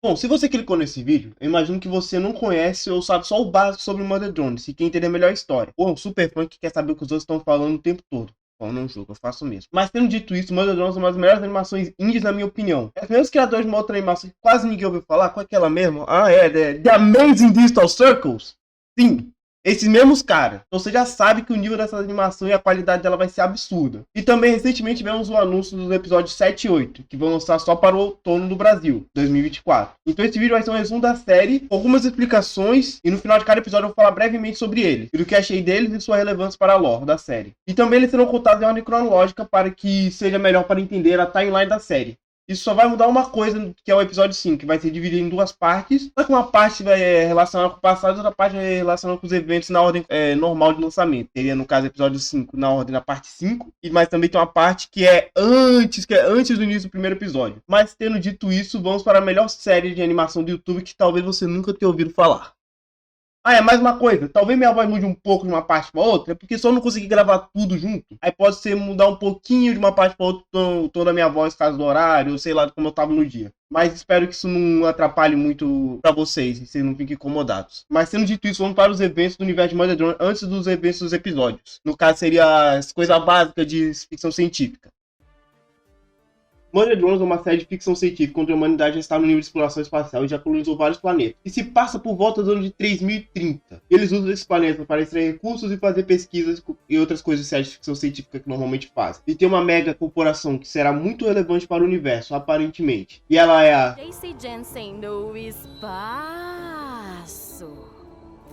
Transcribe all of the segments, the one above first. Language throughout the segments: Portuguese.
Bom, se você clicou nesse vídeo, eu imagino que você não conhece ou sabe só o básico sobre Mother Drones e quer entender melhor a história. Ou é um super fã que quer saber o que os outros estão falando o tempo todo. Bom, não julgo, eu faço mesmo. Mas tendo dito isso, Mother Drones é uma das melhores animações indies na minha opinião. É os mesmos criadores de uma outra animação que quase ninguém ouviu falar, qual é aquela mesmo? The Amazing Digital Circles? Sim, esses mesmos caras. Então você já sabe que o nível dessa animação e a qualidade dela vai ser absurda. E também recentemente tivemos o anúncio dos episódios 7 e 8, que vão lançar só para o outono do Brasil, 2024. Então esse vídeo vai ser um resumo da série, com algumas explicações, e no final de cada episódio eu vou falar brevemente sobre ele, e do que achei deles e sua relevância para a lore da série. E também eles serão contados em ordem cronológica para que seja melhor para entender a timeline da série. Isso só vai mudar uma coisa, que é o episódio 5, que vai ser dividido em duas partes. Só que uma parte vai relacionar com o passado e outra parte vai relacionar com os eventos na ordem normal de lançamento. Teria, no caso, episódio 5 na ordem da parte 5. Mas também tem uma parte que é antes do início do primeiro episódio. Mas tendo dito isso, vamos para a melhor série de animação do YouTube que talvez você nunca tenha ouvido falar. Mais uma coisa, talvez minha voz mude um pouco de uma parte para outra, é porque só eu não consegui gravar tudo junto. Aí pode ser mudar um pouquinho de uma parte para outra o tom da minha voz, caso do horário, ou sei lá, como eu tava no dia. Mas espero que isso não atrapalhe muito para vocês, e vocês não fiquem incomodados. Mas sendo dito isso, vamos para os eventos do universo de Mother Drone antes dos eventos dos episódios. No caso, seria as coisas básicas de ficção científica. Mother Drones é uma série de ficção científica onde a humanidade já está no nível de exploração espacial e já colonizou vários planetas. E se passa por volta do ano de 3030. Eles usam esses planetas para extrair recursos e fazer pesquisas e outras coisas de série de ficção científica que normalmente fazem. E tem uma mega corporação que será muito relevante para o universo, aparentemente. E ela é a JC Jensen no espaço.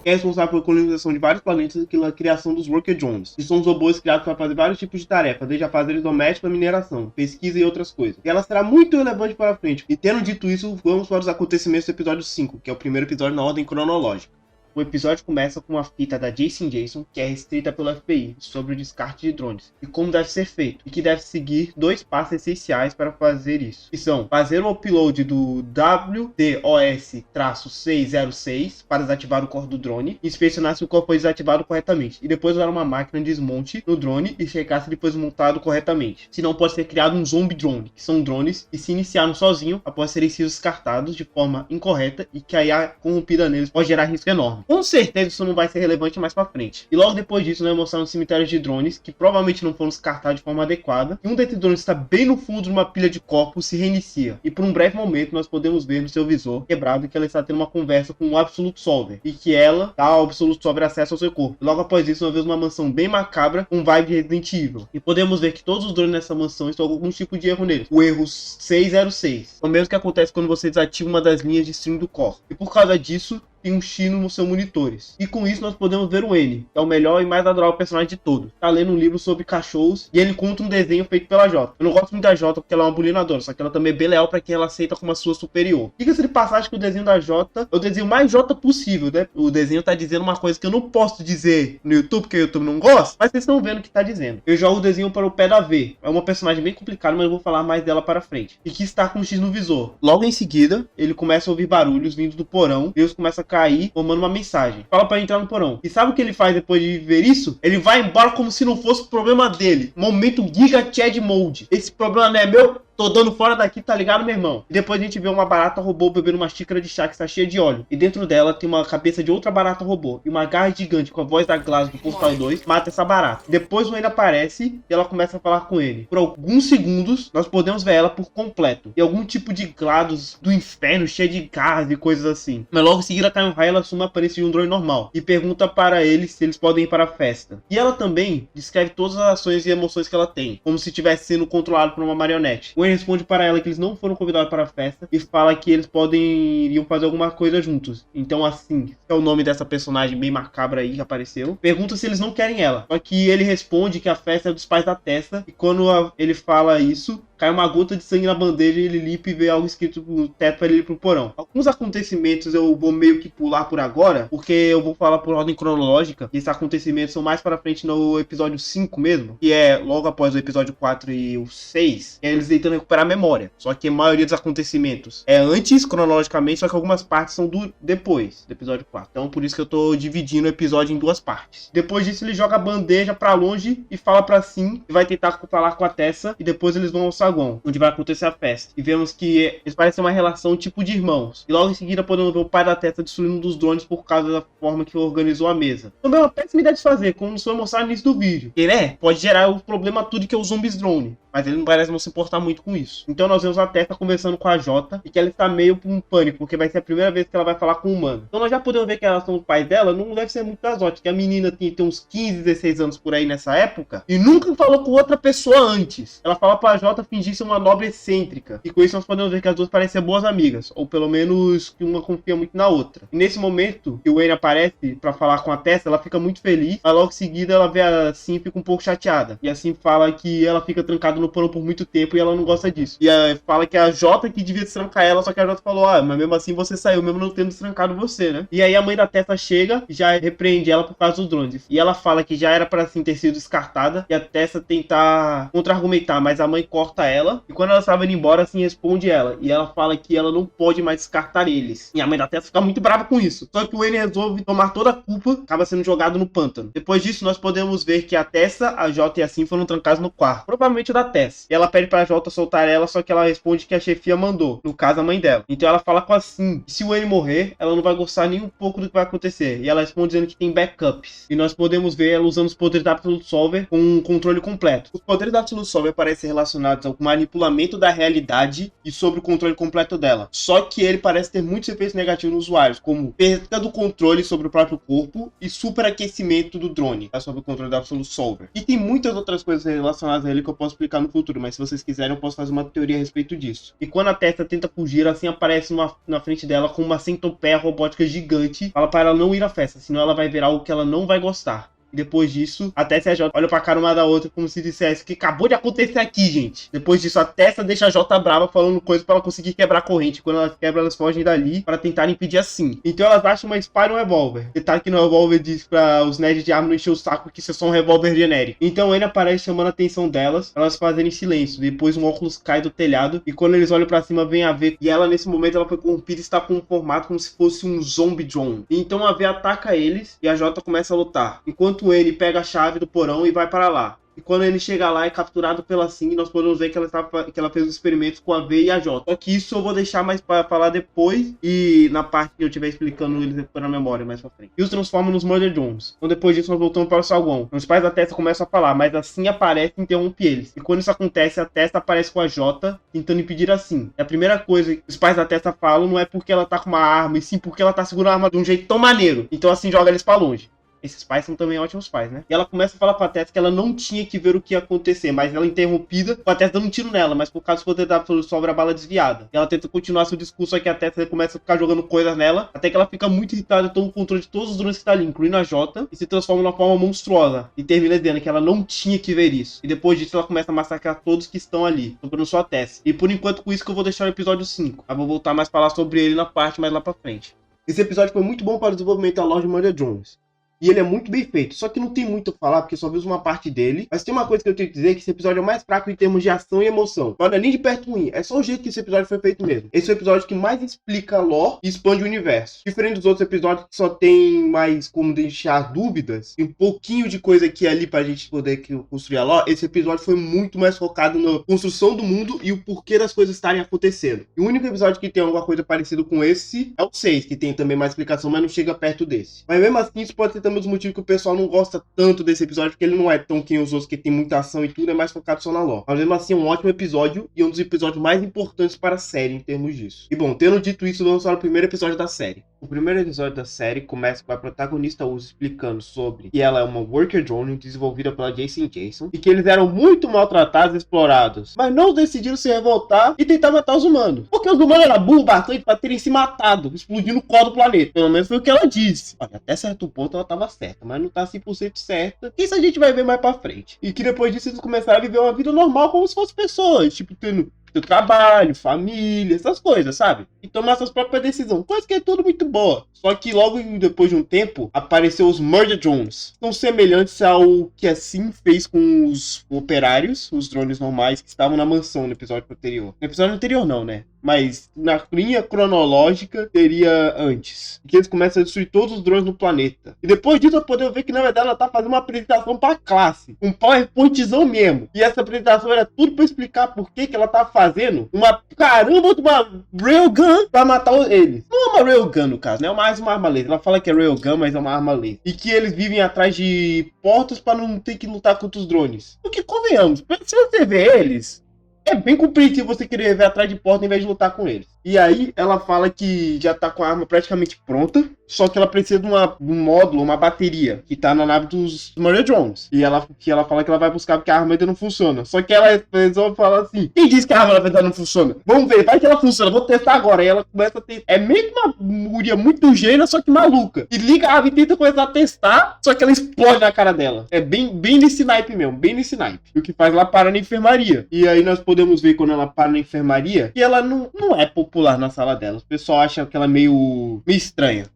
É responsável pela colonização de vários planetas e pela criação dos Worker Drones, que são os robôs criados para fazer vários tipos de tarefas, desde afazeres domésticos a mineração, pesquisa e outras coisas. E ela será muito relevante para frente. E tendo dito isso, vamos para os acontecimentos do episódio 5, que é o primeiro episódio na ordem cronológica. O episódio começa com uma fita da Jason Jason, que é restrita pelo FBI, sobre o descarte de drones, e como deve ser feito, e que deve seguir dois passos essenciais para fazer isso, que são fazer o upload do WDOS-606 para desativar o core do drone, e inspecionar se o core foi desativado corretamente, e depois usar uma máquina de desmonte no drone e checar se ele foi desmontado corretamente. Senão pode ser criado um zombie drone, que são drones que se iniciaram sozinho após serem sido descartados de forma incorreta e que a IA corrompida neles pode gerar risco enorme. Com certeza isso não vai ser relevante mais pra frente. E logo depois disso, nós mostramos cemitérios de drones que provavelmente não foram descartados de forma adequada. E um desses drones está bem no fundo de uma pilha de corpos, se reinicia. E por um breve momento nós podemos ver no seu visor quebrado que ela está tendo uma conversa com o Absolute Solver. E que ela dá ao Absolute Solver acesso ao seu corpo. E logo após isso nós vemos uma mansão bem macabra com vibe de Resident Evil. E podemos ver que todos os drones nessa mansão estão com algum tipo de erro neles. O erro 606. É o mesmo que acontece quando você desativa uma das linhas de stream do core. E por causa disso, tem um chino nos seus monitores. E com isso nós podemos ver o N, que é o melhor e mais adorável personagem de todos. Tá lendo um livro sobre cachorros e ele encontra um desenho feito pela Jota. Eu não gosto muito da Jota porque ela é uma bulinadora, só que ela também é bem leal pra quem ela aceita como a sua superior. Diga-se de passagem que o desenho da Jota é o desenho mais Jota possível, né? O desenho tá dizendo uma coisa que eu não posso dizer no YouTube, porque o YouTube não gosta, mas vocês estão vendo o que tá dizendo. Eu jogo o desenho para o pé da V. É uma personagem bem complicada, mas eu vou falar mais dela para frente. E que está com um X no visor. Logo em seguida, ele começa a ouvir barulhos vindo do porão. Deus começa a cair, formando uma mensagem. Fala pra entrar no porão. E sabe o que ele faz depois de ver isso? Ele vai embora como se não fosse o problema dele. Momento Giga Chad Mode. Esse problema não é meu. Tô dando fora daqui, tá ligado, meu irmão? E depois a gente vê uma barata robô bebendo uma xícara de chá que está cheia de óleo. E dentro dela tem uma cabeça de outra barata robô. E uma garra gigante com a voz da Glass do Portal 2 mata essa barata. Depois o Wayne aparece e ela começa a falar com ele. Por alguns segundos, nós podemos ver ela por completo. E algum tipo de GLaDOS do inferno, cheio de garras e coisas assim. Mas logo em seguida cai um raio e ela assume a aparência de um drone normal. E pergunta para eles se eles podem ir para a festa. E ela também descreve todas as ações e emoções que ela tem. Como se estivesse sendo controlado por uma marionete. O Wayne responde para ela que eles não foram convidados para a festa e fala que eles iriam fazer alguma coisa juntos. Então assim, é o nome dessa personagem bem macabra aí que apareceu. Pergunta se eles não querem ela. Só que ele responde que a festa é dos pais da Tessa. E quando ele fala isso, cai uma gota de sangue na bandeja e ele limpa e vê algo escrito no teto para ele ir pro porão. Alguns acontecimentos eu vou meio que pular por agora, porque eu vou falar por ordem cronológica. E esses acontecimentos são mais para frente no episódio 5 mesmo, que é logo após o episódio 4 e o 6. É eles tentando recuperar a memória. Só que a maioria dos acontecimentos é antes, cronologicamente, só que algumas partes são depois do episódio 4. Então por isso que eu tô dividindo o episódio em duas partes. Depois disso ele joga a bandeja pra longe e fala pra Sim, e vai tentar falar com a Tessa. E depois eles vão ao saguão, onde vai acontecer a festa. E vemos que eles parecem uma relação tipo de irmãos. E logo em seguida podemos ver o pai da Tessa destruindo um dos drones por causa da forma que organizou a mesa. Também é uma péssima ideia de fazer, como nos foi mostrado no início do vídeo. E, né, pode gerar o problema tudo que é os zombies drone. Mas ele não parece não se importar muito com isso. Então nós vemos a Tessa conversando com a Jota e que ela está meio com um pânico, porque vai ser a primeira vez que ela vai falar com um humano. Então nós já podemos ver que a relação do pai dela não deve ser muito das ótimas, que a menina tem uns 15, 16 anos por aí nessa época e nunca falou com outra pessoa antes. Ela fala pra Jota fingir ser uma nobre excêntrica. E com isso nós podemos ver que as duas parecem boas amigas, ou pelo menos que uma confia muito na outra. E nesse momento que o Wayne aparece pra falar com a Tessa, ela fica muito feliz, mas logo em seguida ela vê a Sim e fica um pouco chateada. E assim fala que ela fica trancada no porão por muito tempo e ela não gosta disso. E fala que é a Jota que devia trancar ela, só que a Jota falou, mas mesmo assim você saiu, mesmo não tendo trancado você, né? E aí a mãe da Tessa chega e já repreende ela por causa dos drones. E ela fala que já era pra assim ter sido descartada e a Tessa tentar contra-argumentar, mas a mãe corta ela e quando ela estava indo embora, assim, responde ela. E ela fala que ela não pode mais descartar eles. E a mãe da Tessa fica muito brava com isso. Só que o Wayne resolve tomar toda a culpa, acaba sendo jogado no pântano. Depois disso, nós podemos ver que a Tessa, a Jota e a Sim foram trancados no quarto. Provavelmente o da Tessa. E ela pede pra Jota soltar ela, só que ela responde que a chefia mandou. No caso, a mãe dela. Então ela fala com a Sim que se o Wayne morrer, ela não vai gostar nem um pouco do que vai acontecer. E ela responde dizendo que tem backups. E nós podemos ver ela usando os poderes da Absolute Solver com um controle completo. Os poderes da Absolute Solver parecem relacionados ao manipulamento da realidade e sobre o controle completo dela. Só que ele parece ter muitos efeitos negativos nos usuários, como perda do controle sobre o próprio corpo e superaquecimento do drone, sobre o controle da Absolute Solver. E tem muitas outras coisas relacionadas a ele que eu posso explicar no futuro, mas se vocês quiserem eu posso fazer uma teoria a respeito disso. E quando a Tessa tenta fugir, assim aparece na frente dela com uma centopeia robótica gigante, fala para ela não ir à festa, senão ela vai ver algo que ela não vai gostar. E depois disso, a Tessa e a Jota olham pra cara uma da outra como se dissesse que acabou de acontecer aqui, gente. Depois disso, a Tessa deixa a Jota brava falando coisas pra ela conseguir quebrar a corrente. Quando ela quebra, elas fogem dali para tentar impedir assim. Então elas acham uma espada e um revólver. Detalhe que no revólver diz pra os nerds de arma não encher o saco que isso é só um revólver genérico. Então ele aparece chamando a atenção delas, pra elas fazerem silêncio. Depois um óculos cai do telhado e quando eles olham pra cima, vem a V. E ela, nesse momento, ela foi corrompida e está com um formato como se fosse um zombie drone. E então a V ataca eles e a Jota começa a lutar. Enquanto ele pega a chave do porão e vai para lá. E quando ele chega lá, é capturado pela Sim, nós podemos ver que ela fez os experimentos com a V e a J. Só que isso eu vou deixar mais para falar depois e na parte que eu estiver explicando eles na memória mais pra frente. E os transforma nos Murder Drones. Então depois disso nós voltamos para o saguão. Os pais da Tessa começam a falar, mas a Sim aparece e interrompe eles. E quando isso acontece, a Tessa aparece com a J, tentando impedir a Sim. E a primeira coisa que os pais da Tessa falam não é porque ela tá com uma arma, e sim porque ela tá segurando a arma de um jeito tão maneiro. Então assim joga eles pra longe. Esses pais são também ótimos pais, né? E ela começa a falar com a Tessa que ela não tinha que ver o que ia acontecer, mas ela é interrompida, com a Tessa dando um tiro nela, mas por causa do poder da Absolute Solver, a bala desviada. E ela tenta continuar seu discurso, só que a Tessa começa a ficar jogando coisas nela, até que ela fica muito irritada e toma o controle de todos os drones que tá ali, incluindo a Jota, e se transforma numa forma monstruosa. E termina dizendo que ela não tinha que ver isso. E depois disso, ela começa a massacrar todos que estão ali, sobrando só a Tessa. E por enquanto, com isso que eu vou deixar o episódio 5. Eu vou voltar mais a falar sobre ele na parte mais lá pra frente. Esse episódio foi muito bom para o desenvolvimento da loja de Murder Drones. E ele é muito bem feito, só que não tem muito a falar, porque só vimos uma parte dele. Mas tem uma coisa que eu tenho que dizer, que esse episódio é o mais fraco em termos de ação e emoção. Não é nem de perto ruim, é só o jeito que esse episódio foi feito mesmo. Esse é o episódio que mais explica a lore e expande o universo. Diferente dos outros episódios que só tem mais como deixar dúvidas, e um pouquinho de coisa aqui e ali pra gente poder construir a lore, esse episódio foi muito mais focado na construção do mundo e o porquê das coisas estarem acontecendo. E o único episódio que tem alguma coisa parecida com esse é o 6, que tem também mais explicação, mas não chega perto desse. Mas mesmo assim, isso pode ser também os motivos que o pessoal não gosta tanto desse episódio, porque ele não é tão que os outros, que tem muita ação e tudo, é mais focado só na lore. Mas mesmo assim é um ótimo episódio e um dos episódios mais importantes para a série em termos disso. E bom, tendo dito isso, vamos para o primeiro episódio da série. O primeiro episódio da série começa com a protagonista Uzi explicando sobre que ela é uma worker drone desenvolvida pela Jason Jason e que eles eram muito maltratados e explorados, mas não decidiram se revoltar e tentar matar os humanos, porque os humanos eram burros bastante para terem se matado, explodindo o core do planeta. Pelo menos foi o que ela disse. Olha, até certo ponto ela estava certa, mas não tá 100% certa. Isso a gente vai ver mais pra frente. E que depois disso eles começaram a viver uma vida normal como se fossem pessoas, tipo tendo trabalho, família, essas coisas, sabe? E tomar suas próprias decisões, coisa que é tudo muito boa. Só que logo depois de um tempo, apareceu os Murder Drones. São semelhantes ao que a Sim fez com os operários, os drones normais que estavam na mansão no episódio anterior. No episódio anterior não, né? mas na linha cronológica seria antes. Que eles começam a destruir todos os drones no planeta. E depois disso, eu poder ver que na verdade ela tá fazendo uma apresentação pra classe. Um PowerPointzão mesmo. E essa apresentação era tudo pra explicar por que ela tá fazendo uma caramba de uma railgun pra matar eles. Não é uma railgun no caso, né? É mais uma arma laser. Ela fala que é railgun, mas é uma arma laser. E que eles vivem atrás de portas pra não ter que lutar contra os drones. Porque convenhamos, se você vê eles, é bem compreensível você querer ver atrás de porta em vez de lutar com eles. E aí ela fala que já tá com a arma praticamente pronta, só que ela precisa de um módulo, uma bateria, que tá na nave dos Murder Drones. E ela fala que ela vai buscar porque a arma ainda não funciona. Só que ela resolve falar assim, quem disse que a arma na verdade não funciona? Vamos ver, vai que ela funciona, vou testar agora. E ela começa a ter... É meio que uma guria muito gênia, só que maluca. E liga a arma e tenta começar a testar, só que ela explode na cara dela. É bem nesse naipe mesmo, bem nesse naipe. E o que faz ela parar na enfermaria. E aí nós podemos ver quando ela para na enfermaria, que ela não é popular na sala dela. O pessoal acha que ela é meio estranha.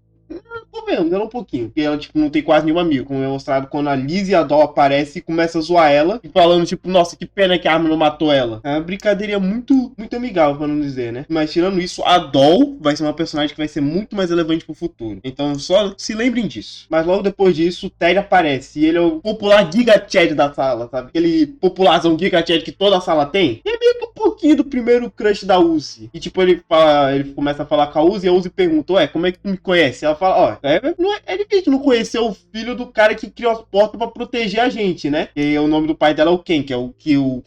Vendo ela um pouquinho, porque ela, tipo, não tem quase nenhum amigo, como é mostrado quando a Liz e a Doll aparecem e começa a zoar ela, e falando, tipo, nossa, que pena que a arma não matou ela. É uma brincadeirinha muito amigável, pra não dizer, né? Mas tirando isso, a Doll vai ser uma personagem que vai ser muito mais relevante pro futuro. Então só se lembrem disso. Mas logo depois disso, o Ted aparece, e ele é o popular Giga Chad da sala, sabe? Aquele popularzão Giga Chad que toda a sala tem. E é meio que um pouquinho do primeiro crush da Uzi. E tipo, ele começa a falar com a Uzi, e a Uzi pergunta, ué, como é que tu me conhece? Ela fala, ó, é difícil não conhecer o filho do cara que criou as portas pra proteger a gente, né? E o nome do pai dela é o Ken, que é o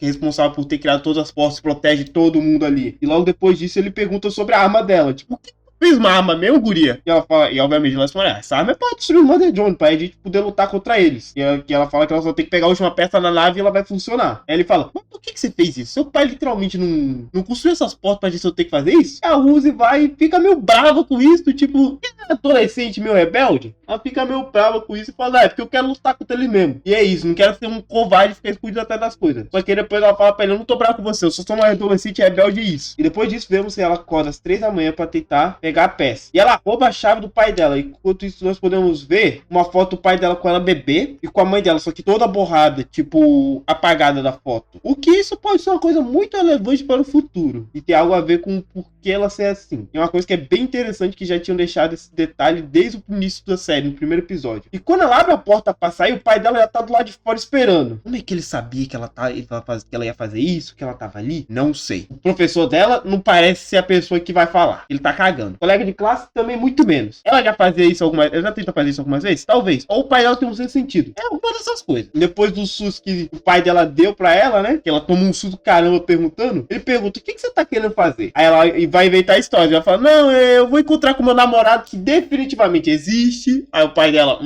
é responsável por ter criado todas as portas, protege todo mundo ali. E logo depois disso ele pergunta sobre a arma dela. Tipo, o que fez uma arma mesmo, guria? E ela fala, e obviamente ela fala, essa arma é pra destruir o Mother Drone, pra gente poder lutar contra eles. E ela fala que ela só tem que pegar a última peça na nave e ela vai funcionar. Aí ele fala, mas por que você fez isso? Seu pai literalmente não construiu essas portas pra gente ter que fazer isso? A Uzi vai e fica meio brava com isso, tipo, adolescente meio rebelde. Ela fica meio brava com isso e fala, é porque eu quero lutar contra ele mesmo. E é isso, não quero ser um covarde e ficar escondido atrás das coisas. Só que depois ela fala pra ele, eu não tô bravo com você, eu só sou uma adolescente rebelde e isso. E depois disso vemos que ela acorda às 3 da manhã pra tentar pegar a peça. E ela rouba a chave do pai dela. Enquanto isso nós podemos ver uma foto do pai dela com ela bebê e com a mãe dela, só que toda borrada, tipo, apagada da foto. O que isso pode ser uma coisa muito relevante para o futuro. E tem algo a ver com o porquê ela ser assim. É uma coisa que é bem interessante, que já tinham deixado esse detalhe desde o início da série, no primeiro episódio. E quando ela abre a porta pra sair, o pai dela já tá do lado de fora esperando. Como é que ele sabia que que ela ia fazer isso, que ela tava ali? Não sei. O professor dela não parece ser a pessoa que vai falar. Ele tá cagando. O colega de classe também muito menos. Ela já fazia isso algumas vezes? Ela já tenta fazer isso algumas vezes? Talvez. Ou o pai dela tem um sentido. É uma dessas coisas. Depois do susto que o pai dela deu pra ela, né? Que ela toma um susto caramba perguntando. Ele pergunta, o que você tá querendo fazer? Aí ela vai inventar a história. Ela fala, não, eu vou encontrar com meu namorado que definitivamente existe. Aí o pai dela,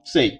sei.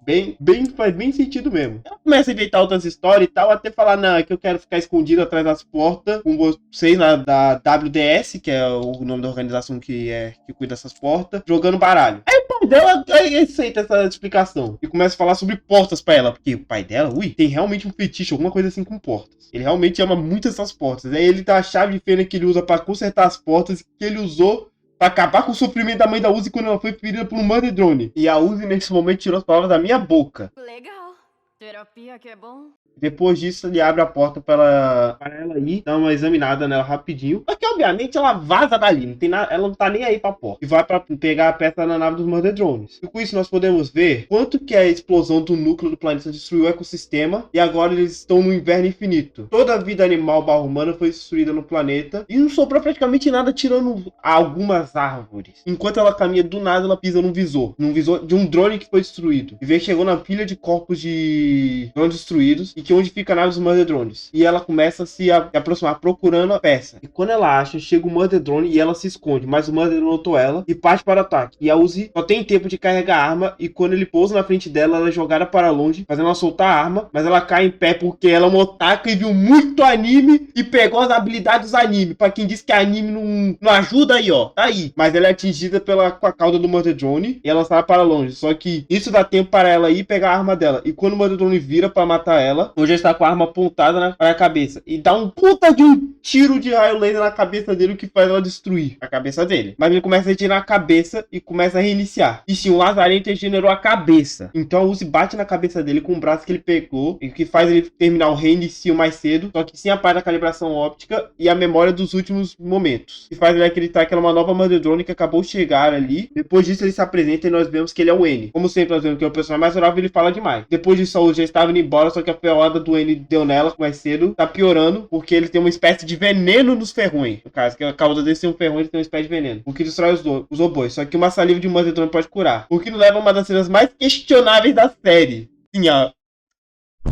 Faz bem sentido mesmo. Ela começa a inventar outras histórias e tal, até falar, não, é que eu quero ficar escondido atrás das portas com vocês da WDS, que é o nome da organização que cuida dessas portas, jogando baralho. Aí o pai dela aceita essa explicação e começa a falar sobre portas pra ela, porque o pai dela, tem realmente um fetiche, alguma coisa assim com portas. Ele realmente ama muito essas portas. Aí ele dá a chave de fenda que ele usa pra consertar as portas, que ele usou pra acabar com o sofrimento da mãe da Uzi quando ela foi ferida por um Mother Drone. E a Uzi nesse momento tirou as palavras da minha boca. Legal. Terapia que é bom. Depois disso, ele abre a porta para ela ir, dar uma examinada nela rapidinho. Só que, obviamente, ela vaza dali. Não tem nada, ela não tá nem aí pra porta. E vai pra pegar a peça na nave dos Mother Drones. E com isso, nós podemos ver quanto que a explosão do núcleo do planeta destruiu o ecossistema. E agora eles estão no inverno infinito. Toda a vida animal barra humana foi destruída no planeta. E não sobrou praticamente nada, tirando algumas árvores. Enquanto ela caminha, do nada, ela pisa num visor. Num visor de um drone que foi destruído. E vê, chegou na pilha de corpos de drones destruídos. E que onde fica a nave dos Mother Drones. E ela começa a se aproximar, procurando a peça. E quando ela acha, chega o Mother Drone e ela se esconde. Mas o Mother Drone notou ela e parte para o ataque. E a Uzi só tem tempo de carregar a arma. E quando ele pousa na frente dela, ela é jogada para longe, fazendo ela soltar a arma. Mas ela cai em pé porque ela é uma otaka e viu muito anime e pegou as habilidades do anime. Pra quem diz que anime não ajuda, aí ó, tá aí. Mas ela é atingida com a cauda do Mother Drone e ela sai para longe. Só que isso dá tempo para ela ir pegar a arma dela. E quando o Mother Drone vira pra matar ela, o já está com a arma apontada na cabeça e dá um puta de um tiro de raio laser na cabeça dele, o que faz ela destruir a cabeça dele. Mas ele começa a retirar a cabeça e começa a reiniciar. E sim, o Lazarento regenerou a cabeça. Então a Uzi bate na cabeça dele com o braço que ele pegou, e o que faz ele terminar o reinicio mais cedo, só que sem a parte da calibração óptica e a memória dos últimos momentos. E faz ele acreditar que ela é uma nova Mother Drone que acabou de chegar ali. Depois disso ele se apresenta e nós vemos que ele é o N. Como sempre nós vemos que é o personagem mais horável, ele fala demais. Depois disso a Uzi já estava indo embora, só que a ferroada do N deu nela mais cedo. Tá piorando, porque ele tem uma espécie de veneno nos ferrões. No caso, que a causa dele ser um ferrão, ele tem uma espécie de veneno. O que destrói os robôs. Só que uma saliva de Mother Drone pode curar. O que nos leva a uma das cenas mais questionáveis da série. Sim,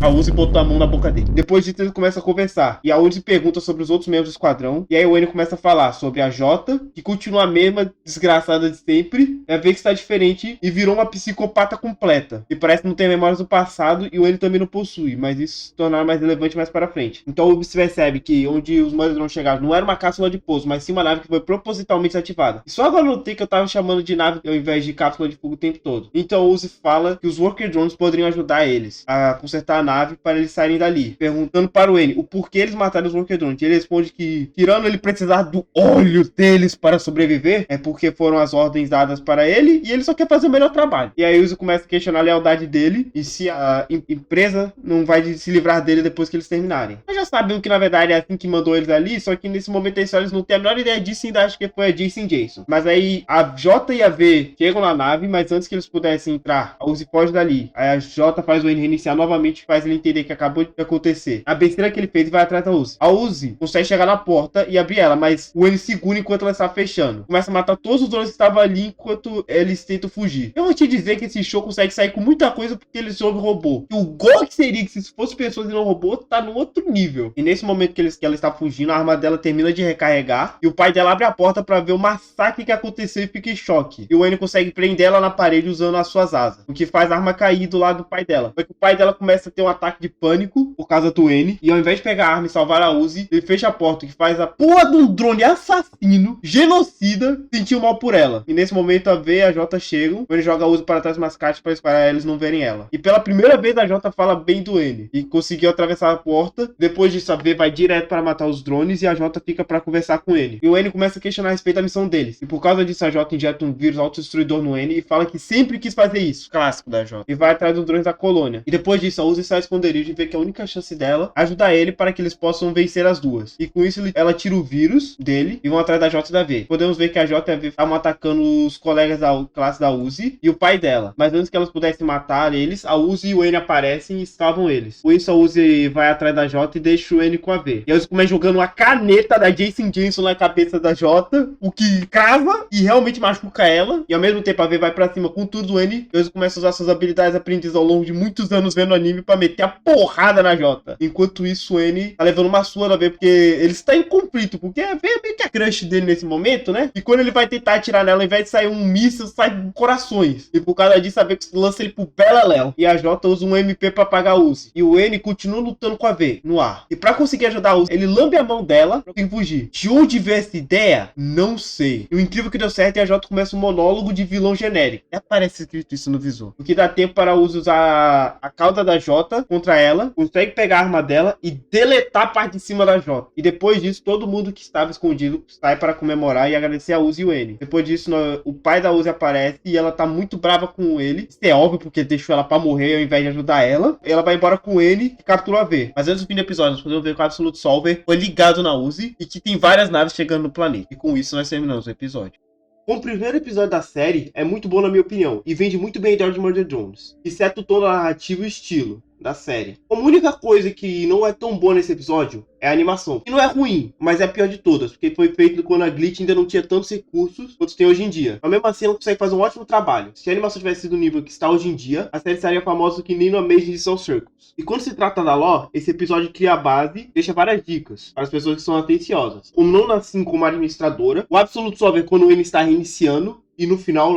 a Uzi botou a mão na boca dele. Depois disso, eles começam a conversar. E a Uzi pergunta sobre os outros membros do esquadrão. E aí o N começa a falar sobre a Jota, que continua a mesma desgraçada de sempre. É ver que está diferente e virou uma psicopata completa. E parece que não tem memórias do passado e o N também não possui. Mas isso se tornará mais relevante mais para frente. Então o Uzi percebe que onde os Mother chegaram não era uma cápsula de pouso, mas sim uma nave que foi propositalmente ativada. E só agora eu notei que eu tava chamando de nave ao invés de cápsula de fogo o tempo todo. Então o Uzi fala que os Worker Drones poderiam ajudar eles a consertar a nave para eles saírem dali, perguntando para o N o porquê eles mataram os Worker Drones. Ele responde que, tirando ele precisar do óleo deles para sobreviver, é porque foram as ordens dadas para ele e ele só quer fazer o melhor trabalho. E aí o Uzi começa a questionar a lealdade dele e se a empresa não vai se livrar dele depois que eles terminarem. Nós já sabemos que na verdade é assim que mandou eles ali, só que nesse momento eles não têm a menor ideia disso e ainda acham que foi a Jason Jason. Mas aí a J e a V chegam na nave, mas antes que eles pudessem entrar, a Uzi foge dali. Aí a J faz o N reiniciar novamente e faz ele entender que acabou de acontecer. A besteira que ele fez e vai atrás da Uzi. A Uzi consegue chegar na porta e abrir ela, mas o N segura enquanto ela está fechando. Começa a matar todos os drones que estavam ali enquanto eles tentam fugir. Eu vou te dizer que esse show consegue sair com muita coisa porque eles jogam robô. E o gol que seria que se fosse pessoas e não robô, tá no outro nível. E nesse momento que ela está fugindo, a arma dela termina de recarregar e o pai dela abre a porta para ver o massacre que aconteceu e fica em choque. E o N consegue prender ela na parede usando as suas asas, o que faz a arma cair do lado do pai dela. Só que o pai dela começa a ter um ataque de pânico por causa do N, e ao invés de pegar a arma e salvar a Uzi, ele fecha a porta, que faz a porra de um drone assassino, genocida, sentir mal por ela. E nesse momento a V e a J chegam, o N joga a Uzi para trás das caixas para eles não verem ela. E pela primeira vez a J fala bem do N, e conseguiu atravessar a porta. Depois disso a V vai direto para matar os drones, e a J fica para conversar com ele. E o N começa a questionar a respeito da missão deles, e por causa disso a J injeta um vírus autodestruidor no N, e fala que sempre quis fazer isso, clássico da J, e vai atrás dos drones da colônia. E depois disso a Uzi sai esconderijo e vê que a única chance dela é ajudar ele para que eles possam vencer as duas. E com isso ela tira o vírus dele e vão atrás da J e da V. Podemos ver que a J e a V estavam atacando os colegas da classe da Uzi e o pai dela. Mas antes que elas pudessem matar eles, a Uzi e o N aparecem e salvam eles. Com isso a Uzi vai atrás da J e deixa o N com a V. E eles começam jogando uma caneta da Jason Jason na cabeça da J, o que crava e realmente machuca ela. E ao mesmo tempo a V vai pra cima com tudo do N. E eles começam a usar suas habilidades aprendidas ao longo de muitos anos vendo anime pra meter a porrada na J. Enquanto isso o N tá levando uma sua na V, porque ele está em conflito, porque a V é meio que a crush dele nesse momento, né? E quando ele vai tentar atirar nela, ao invés de sair um míssil, sai corações. E por causa disso a V lança ele pro Beleléu. E a J usa um MP pra apagar a Uzi. E o N continua lutando com a V no ar. E pra conseguir ajudar a Uzi, ele lambe a mão dela pra fugir. De onde veio essa ideia? Não sei. E o incrível que deu certo é a J começa um monólogo de vilão genérico. Até aparece escrito isso no visor. O que dá tempo para a Uzi usar a cauda da J contra ela, consegue pegar a arma dela e deletar a parte de cima da J. E depois disso, todo mundo que estava escondido sai para comemorar e agradecer a Uzi e o N. Depois disso, o pai da Uzi aparece e ela tá muito brava com ele. Isso é óbvio porque deixou ela pra morrer ao invés de ajudar ela. Ela vai embora com ele e captura a V. Mas antes do fim do episódio, nós podemos ver que o Absolute Solver foi ligado na Uzi e que tem várias naves chegando no planeta. E com isso nós terminamos o episódio. O primeiro episódio da série é muito bom na minha opinião e vende muito bem a ideia de Mother Drones, exceto o tom narrativo e o estilo da série. A única coisa que não é tão boa nesse episódio é a animação. E não é ruim, mas é a pior de todas, porque foi feito quando a Glitch ainda não tinha tantos recursos quanto tem hoje em dia. Mas mesmo assim ela consegue fazer um ótimo trabalho. Se a animação tivesse sido do nível que está hoje em dia, a série seria famosa que nem no Amazing Soul Circus. E quando se trata da lore, esse episódio cria a base e deixa várias dicas para as pessoas que são atenciosas. Como não nasci como administradora, o Absolute Solver quando o N está reiniciando, e no final,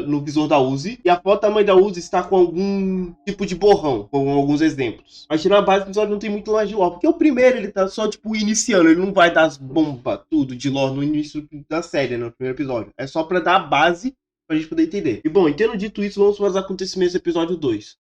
no visor da Uzi. E a foto da mãe da Uzi está com algum tipo de borrão, com alguns exemplos. Mas tirando a base do episódio não tem muito mais de lore. Porque o primeiro, ele tá só, tipo, iniciando. Ele não vai dar as bombas, tudo de lore no início da série, no primeiro episódio. É só pra dar a base pra gente poder entender. E bom, tendo dito isso, vamos para os acontecimentos do episódio 2.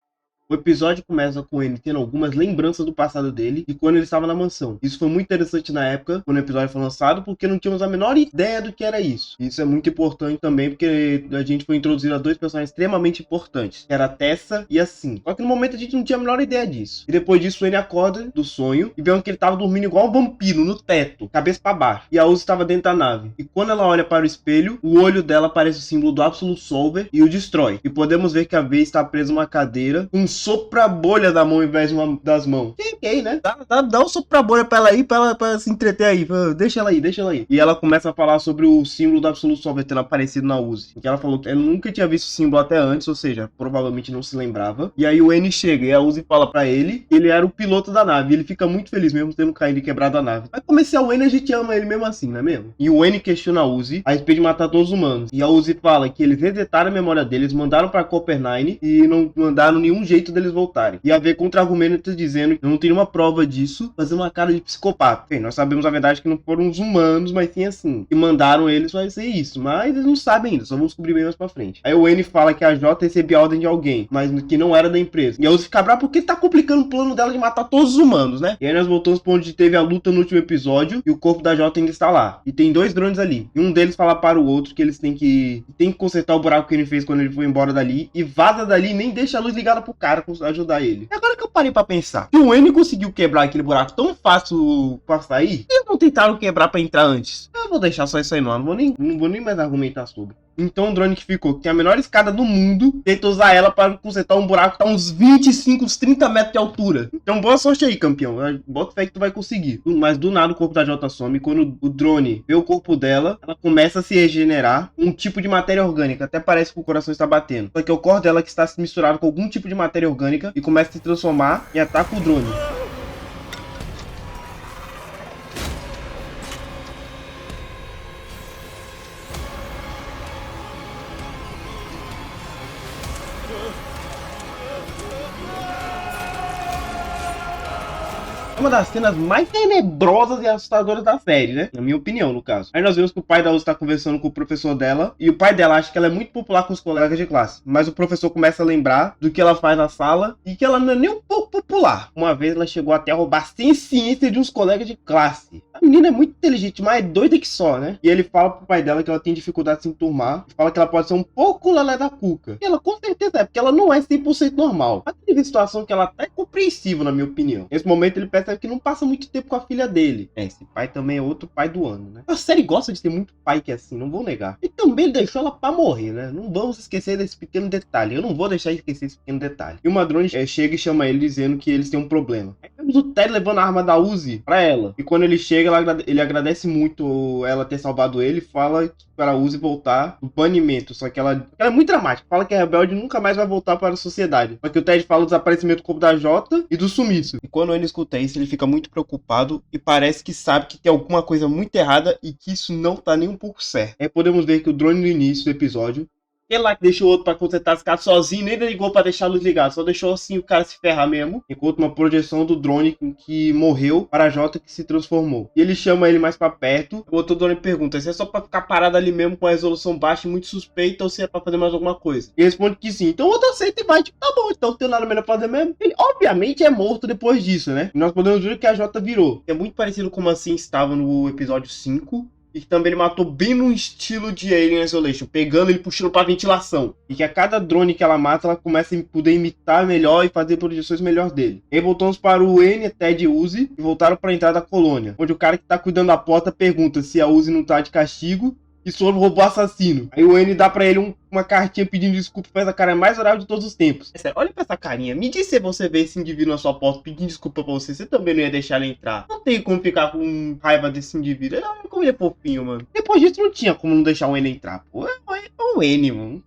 O episódio começa com ele tendo algumas lembranças do passado dele e quando ele estava na mansão. Isso foi muito interessante na época, quando o episódio foi lançado, porque não tínhamos a menor ideia do que era isso. Isso é muito importante também, porque a gente foi introduzido a dois personagens extremamente importantes, que era a Tessa e a Sin. Só que no momento a gente não tinha a menor ideia disso. E depois disso ele acorda do sonho e vê que ele estava dormindo igual um vampiro, no teto, cabeça para baixo. E a Uzi estava dentro da nave. E quando ela olha para o espelho, o olho dela parece o símbolo do Absolute Solver e o destrói. E podemos ver que a Vez está presa numa cadeira com um sopra-bolha da mão ao invés de das mãos. Ok, né? Dá um sopra-bolha pra ela aí, pra ela se entreter aí. Deixa ela aí. E ela começa a falar sobre o símbolo do Absolute Solver tendo aparecido na Uzi. Que ela falou que ela nunca tinha visto o símbolo até antes, ou seja, provavelmente não se lembrava. E aí o N chega e a Uzi fala pra ele que ele era o piloto da nave. E ele fica muito feliz mesmo tendo caído e quebrado a nave. Mas começar o N, a gente ama ele mesmo assim, não é mesmo? E o N questiona a Uzi a respeito de matar todos os humanos. E a Uzi fala que eles resetaram a memória deles, mandaram pra Copper-9 e não mandaram nenhum jeito deles voltarem. E a ver contra-argumentos dizendo que não tem nenhuma prova disso, fazendo uma cara de psicopata. Bem, nós sabemos a verdade que não foram os humanos, mas sim assim. E mandaram eles fazer isso. Mas eles não sabem ainda, só vão descobrir bem mais pra frente. Aí o N fala que a J recebia a ordem de alguém, mas que não era da empresa. E a Uzi fica brava porque tá complicando o plano dela de matar todos os humanos, né? E aí nós voltamos pra onde teve a luta no último episódio e o corpo da J ainda está lá. E tem dois drones ali. E um deles fala para o outro que eles têm que consertar o buraco que ele fez quando ele foi embora dali e vaza dali e nem deixa a luz ligada pro cara pra ajudar ele. E agora que eu parei pra pensar, se o N conseguiu quebrar aquele buraco tão fácil pra sair, eles não tentaram quebrar pra entrar antes? Eu vou deixar só isso aí não vou nem mais argumentar sobre. Então o drone que ficou, que é a menor escada do mundo, tenta usar ela para consertar um buraco que tá uns 25, uns 30 metros de altura. Então boa sorte aí, campeão. Bota fé que tu vai conseguir. Mas do nada o corpo da Jota some. Quando o drone vê o corpo dela, ela começa a se regenerar um tipo de matéria orgânica. Até parece que o coração está batendo. Só que é o corpo dela que está se misturado com algum tipo de matéria orgânica e começa a se transformar e ataca o drone. Uma das cenas mais tenebrosas e assustadoras da série, né? Na minha opinião, no caso. Aí nós vemos que o pai da Uzi tá conversando com o professor dela e o pai dela acha que ela é muito popular com os colegas de classe. Mas o professor começa a lembrar do que ela faz na sala e que ela não é nem um pouco popular. Uma vez ela chegou até a roubar sem ciência de uns colegas de classe. A menina é muito inteligente, mas é doida que só, né? E ele fala pro pai dela que ela tem dificuldade de se enturmar e fala que ela pode ser um pouco lelé da cuca. E ela com certeza é, porque ela não é 100% normal. Mas teve situação que ela até é compreensível, na minha opinião. Nesse momento ele percebe que não passa muito tempo com a filha dele. Esse pai também é outro pai do ano, né? A série gosta de ter muito pai que é assim, não vou negar. E também ele deixou ela pra morrer, né? Não vamos esquecer desse pequeno detalhe. Eu não vou deixar de esquecer esse pequeno detalhe. E o Madrone chega e chama ele dizendo que eles têm um problema. Aí temos o Ted levando a arma da Uzi pra ela. E quando ele chega, ele agradece muito ela ter salvado ele e fala para a Uzi voltar do banimento. Só que ela é muito dramática. Fala que a Rebelde nunca mais vai voltar para a sociedade. Só que o Ted fala do desaparecimento do corpo da Jota e do sumiço. E quando ele escuta isso, ele fica muito preocupado e parece que sabe que tem alguma coisa muito errada e que isso não tá nem um pouco certo. Aí podemos ver que o drone no início do episódio, ele lá que deixou o outro pra consertar as casas sozinho, nem ligou pra deixar a luz ligada, só deixou assim o cara se ferrar mesmo, enquanto uma projeção do drone que morreu para a Jota que se transformou. E ele chama ele mais pra perto, o outro drone pergunta se é só pra ficar parado ali mesmo com a resolução baixa e muito suspeita ou se é pra fazer mais alguma coisa. E ele responde que sim, então o outro aceita e vai, tipo, tá bom, então não tem nada melhor pra fazer mesmo. Ele obviamente é morto depois disso, né? E nós podemos ver que a Jota virou. É muito parecido como assim estava no episódio 5. E que também ele matou bem no estilo de Alien Isolation, pegando ele puxando pra ventilação. E que a cada drone que ela mata, ela começa a poder imitar melhor e fazer projeções melhor dele. E aí voltamos para o N, Ted e Uzi e voltaram para a entrada da colônia, onde o cara que tá cuidando da porta pergunta se a Uzi não tá de castigo e sobre o robô assassino. Aí o N dá pra ele uma cartinha pedindo desculpa, faz a cara mais orável de todos os tempos. É sério, olha pra essa carinha. Me diz se você vê esse indivíduo na sua porta pedindo desculpa pra você também não ia deixar ele entrar. Não tem como ficar com raiva desse indivíduo. Como ele é fofinho, mano. Depois disso não tinha como não deixar o N entrar. Pô, é o N, mano.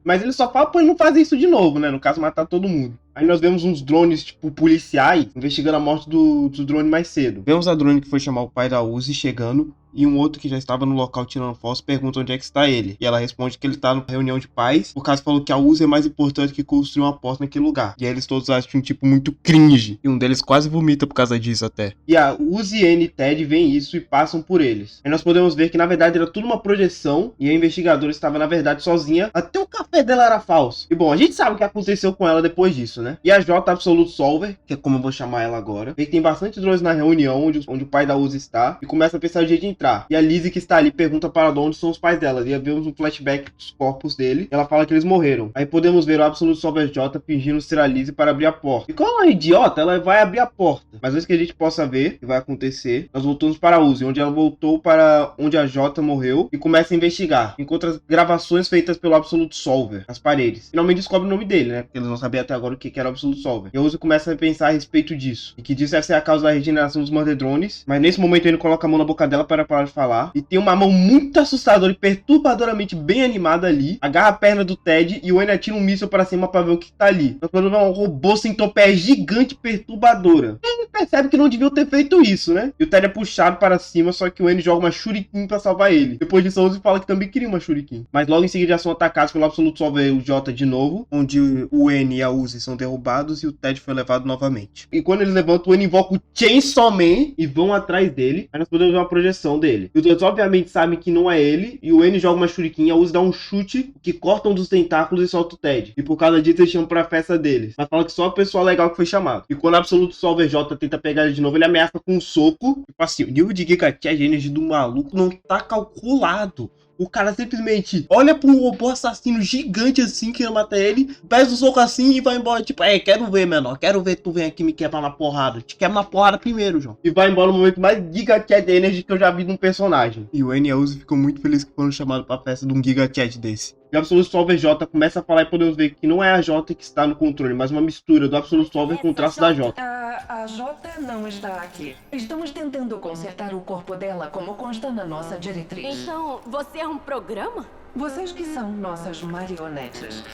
Mas ele só fala pra ele não fazer isso de novo, né? No caso, matar todo mundo. Aí nós vemos uns drones, tipo, policiais, investigando a morte do drone mais cedo. Vemos a drone que foi chamar o pai da Uzi chegando, e um outro que já estava no local tirando fotos pergunta onde é que está ele. E ela responde que ele está numa reunião de paz. O caso falou que a Uzi é mais importante que construir uma porta naquele lugar. E aí eles todos acham um tipo muito cringe. E um deles quase vomita por causa disso até. E a Uzi, N e Ted veem isso e passam por eles. Aí nós podemos ver que na verdade era tudo uma projeção. E a investigadora estava na verdade sozinha até o café pé dela era falso. E bom, a gente sabe o que aconteceu com ela depois disso, né? E a J Absolute Solver, que é como eu vou chamar ela agora, vê que tem bastante drones na reunião onde o pai da Uzi está e começa a pensar o jeito de entrar. E a Lizzie, que está ali, pergunta para ela onde são os pais dela. E vemos um flashback dos corpos dele. E ela fala que eles morreram. Aí podemos ver o Absolute Solver J fingindo ser a Lizzie para abrir a porta. E como ela é idiota, ela vai abrir a porta. Mas antes que a gente possa ver o que vai acontecer, nós voltamos para a Uzi, onde ela voltou para onde a J morreu e começa a investigar. Encontra as gravações feitas pelo Absolute Solver nas paredes. Finalmente descobre o nome dele, né? Porque eles não sabiam até agora o que era o Absolute Solver. E a Uzi começa a pensar a respeito disso. E que disso deve ser a causa da regeneração dos Murder Drones. Mas nesse momento ele coloca a mão na boca dela para parar de falar. E tem uma mão muito assustadora e perturbadoramente bem animada ali. Agarra a perna do Ted e o Wayne atira um míssil para cima para ver o que tá ali. Nós podemos ver um robô centopeia gigante perturbadora. Ele percebe que não devia ter feito isso, né? E o Ted é puxado para cima, só que o Wayne joga uma shuriken para salvar ele. Depois disso, a Uzi fala que também queria uma shuriken. Mas logo em seguida já são atacados pelo Absolute Solver J de novo, onde o Wayne e a Uzi são derrubados e o Ted foi levado novamente. E quando eles levantam, o Wayne invoca o Chainsaw Man e vão atrás dele. Aí nós podemos ver uma projeção dele. E os dois obviamente sabem que não é ele, e o Wayne joga uma shuriken, a Uzi dá um chute que corta um dos tentáculos e solta o Ted. E por causa disso eles chamam pra festa deles. Mas fala que só o pessoal legal que foi chamado. E quando o Absolute Solver J tenta pegar ele de novo, ele ameaça com um soco. Tipo assim, o nível de Giga Chad Energy do maluco não tá calculado. O cara simplesmente olha pra um robô assassino gigante assim, que mata ele, pesa o soco assim e vai embora. Tipo, quero ver, menor. Quero ver tu vem aqui me quebrar na porrada. Te quebra na porrada primeiro, João. E vai embora no momento mais Giga Chad Energy que eu já vi de um personagem. E o Wayne e a Uzi ficam muito felizes que foram chamados pra festa de um Giga Chad desse. E o Absolute Solver J começa a falar e podemos ver que não é a J que está no controle, mas uma mistura do Absolute Solver com o traço da J. A J não está aqui. Estamos tentando consertar o corpo dela, como consta na nossa diretriz. Então, você é um programa? Vocês que são nossas marionetes.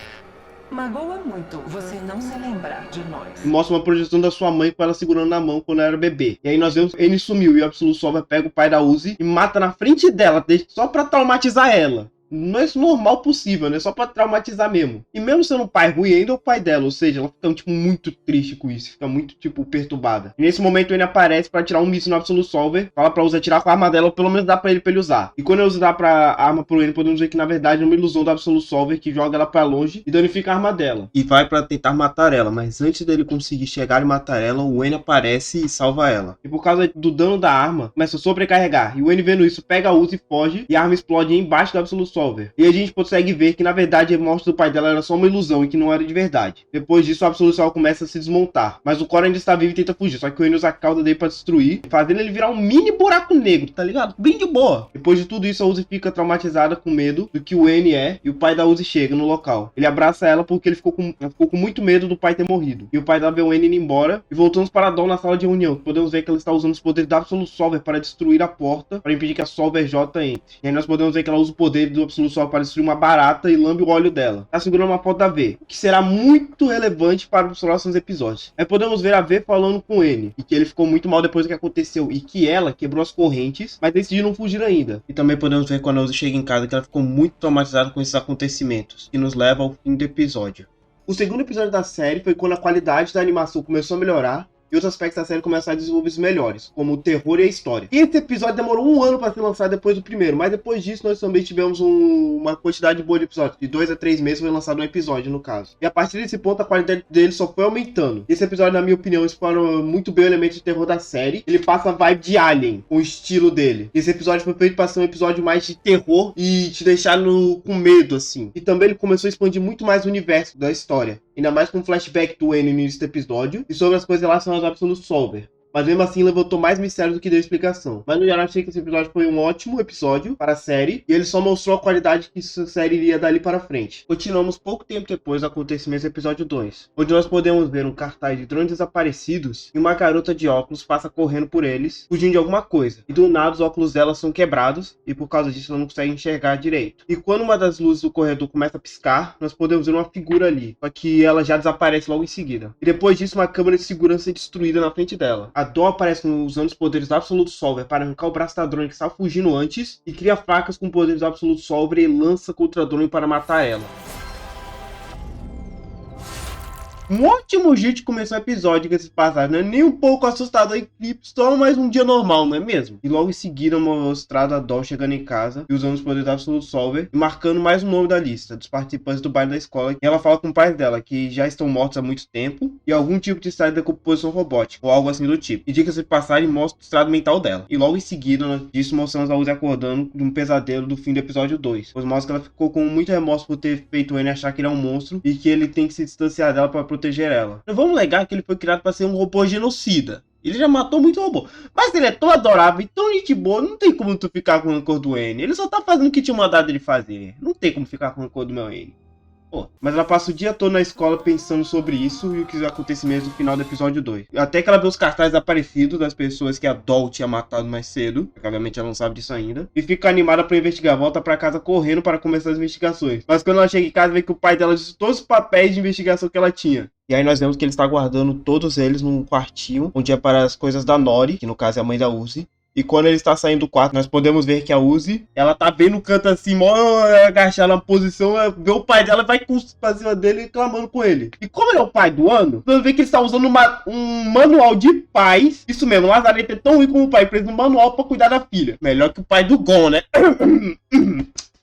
Magoa muito você não se lembrar de nós. Mostra uma projeção da sua mãe com ela segurando na mão quando ela era bebê. E aí nós vemos que ele sumiu e o Absolute Solver pega o pai da Uzi e mata na frente dela, só pra traumatizar ela. Não é normal possível, né? Só pra traumatizar mesmo. E mesmo sendo um pai ruim, ainda é o pai dela. Ou seja, ela fica, tipo, muito triste com isso. Fica muito, tipo, perturbada. E nesse momento ele aparece pra tirar um míssil no Absolute Solver. Fala pra Uzi atirar com a arma dela, ou pelo menos dá pra ele usar. E quando ele dá a arma pro ele, podemos ver que na verdade é uma ilusão do Absolute Solver que joga ela pra longe e danifica a arma dela. E vai pra tentar matar ela. Mas antes dele conseguir chegar e matar ela, o Wayne aparece e salva ela. E por causa do dano da arma, começa a sobrecarregar. E o Wayne vendo isso, pega a Uzi e foge. E a arma explode embaixo do Absolute Solver. E a gente consegue ver que na verdade a morte do pai dela era só uma ilusão e que não era de verdade. Depois disso o Absolute Solver começa a se desmontar, mas o Cora ainda está vivo e tenta fugir, só que o Wayne usa a cauda dele para destruir, fazendo ele virar um mini buraco negro, tá ligado? Bem de boa. Depois de tudo isso a Uzi fica traumatizada com medo do que o Wayne é, e o pai da Uzi chega no local. Ele abraça ela porque ela ficou com muito medo do pai ter morrido. E o pai dela vê o Wayne indo embora e voltamos para a Dawn na sala de reunião. Podemos ver que ela está usando os poderes do Absolute Solver para destruir a porta, para impedir que a Solver J entre. E aí nós podemos ver que ela usa o poder do Absolute Solver para destruir uma barata e lambe o óleo dela. Tá segurando uma foto da V, o que será muito relevante para os próximos episódios. Aí podemos ver a V falando com ele, e que ele ficou muito mal depois do que aconteceu, e que ela quebrou as correntes, mas decidiu não fugir ainda. E também podemos ver quando a Uzi chega em casa que ela ficou muito traumatizada com esses acontecimentos, que nos leva ao fim do episódio. O segundo episódio da série foi quando a qualidade da animação começou a melhorar, e outros aspectos da série começaram a desenvolver melhores, como o terror e a história. E esse episódio demorou um ano para ser lançado depois do primeiro, mas depois disso nós também tivemos uma quantidade boa de episódios. De 2 a 3 meses foi lançado um episódio, no caso. E a partir desse ponto a qualidade dele só foi aumentando. Esse episódio, na minha opinião, explora muito bem o elemento de terror da série. Ele passa a vibe de Alien, com o estilo dele. Esse episódio foi feito para ser um episódio mais de terror e te deixar com medo, assim. E também ele começou a expandir muito mais o universo da história. Ainda mais com o flashback do Wayne no início do episódio e sobre as coisas relacionadas ao Absolute Solver. Mas mesmo assim levantou mais mistério do que deu explicação. Mas no geral achei que esse episódio foi um ótimo episódio para a série. E ele só mostrou a qualidade que essa série iria dali para frente. Continuamos pouco tempo depois do acontecimento do episódio 2. Onde nós podemos ver um cartaz de drones desaparecidos. E uma garota de óculos passa correndo por eles, fugindo de alguma coisa. E do nada os óculos dela são quebrados. E por causa disso ela não consegue enxergar direito. E quando uma das luzes do corredor começa a piscar, nós podemos ver uma figura ali. Só que ela já desaparece logo em seguida. E depois disso uma câmera de segurança é destruída na frente dela. A Dawn aparece usando os poderes do Absolute Solver para arrancar o braço da drone que estava fugindo antes e cria facas com poderes do Absolute Solver e lança contra a drone para matar ela. Um ótimo jeito de começar o episódio com esse passagem, não é nem um pouco assustador e só mais um dia normal, não é mesmo? E logo em seguida mostrado a Doll chegando em casa e usando os poderes da Absolute Solver e marcando mais um nome da lista dos participantes do baile da escola. E ela fala com o pai dela que já estão mortos há muito tempo e algum tipo de estado de decomposição robótica ou algo assim do tipo. E diga-se de passagem, mostra o estado mental dela. E logo em seguida disso mostramos a Uzi acordando de um pesadelo do fim do episódio 2. Pois mostra que ela ficou com muito remorso por ter feito o N achar que ele é um monstro e que ele tem que se distanciar dela para proteger ela. Não vamos negar que ele foi criado para ser um robô genocida. Ele já matou muito robô. Mas ele é tão adorável e tão gente boa, não tem como tu ficar com o rancor do N. Ele só tá fazendo o que tinha mandado ele fazer. Não tem como ficar com o rancor do meu N. Pô, mas ela passa o dia todo na escola pensando sobre isso e o que acontecimentos no final do episódio 2. Até que ela vê os cartazes aparecidos das pessoas que a Doll tinha matado mais cedo. Porque obviamente ela não sabe disso ainda. E fica animada pra investigar. Volta pra casa correndo para começar as investigações. Mas quando ela chega em casa, vê que o pai dela disse todos os papéis de investigação que ela tinha. E aí nós vemos que ele está guardando todos eles num quartinho, onde é para as coisas da Nori, que no caso é a mãe da Uzi. E quando ele está saindo do quarto, nós podemos ver que a Uzi, ela tá bem no canto assim, mó agachada na posição, vê o pai dela e vai pra cima dele reclamando com ele. E como ele é o pai do ano, nós vemos que ele está usando um manual de pais. Isso mesmo, o Lazarento é tão ruim como o pai, fez um manual pra cuidar da filha. Melhor que o pai do Gon, né?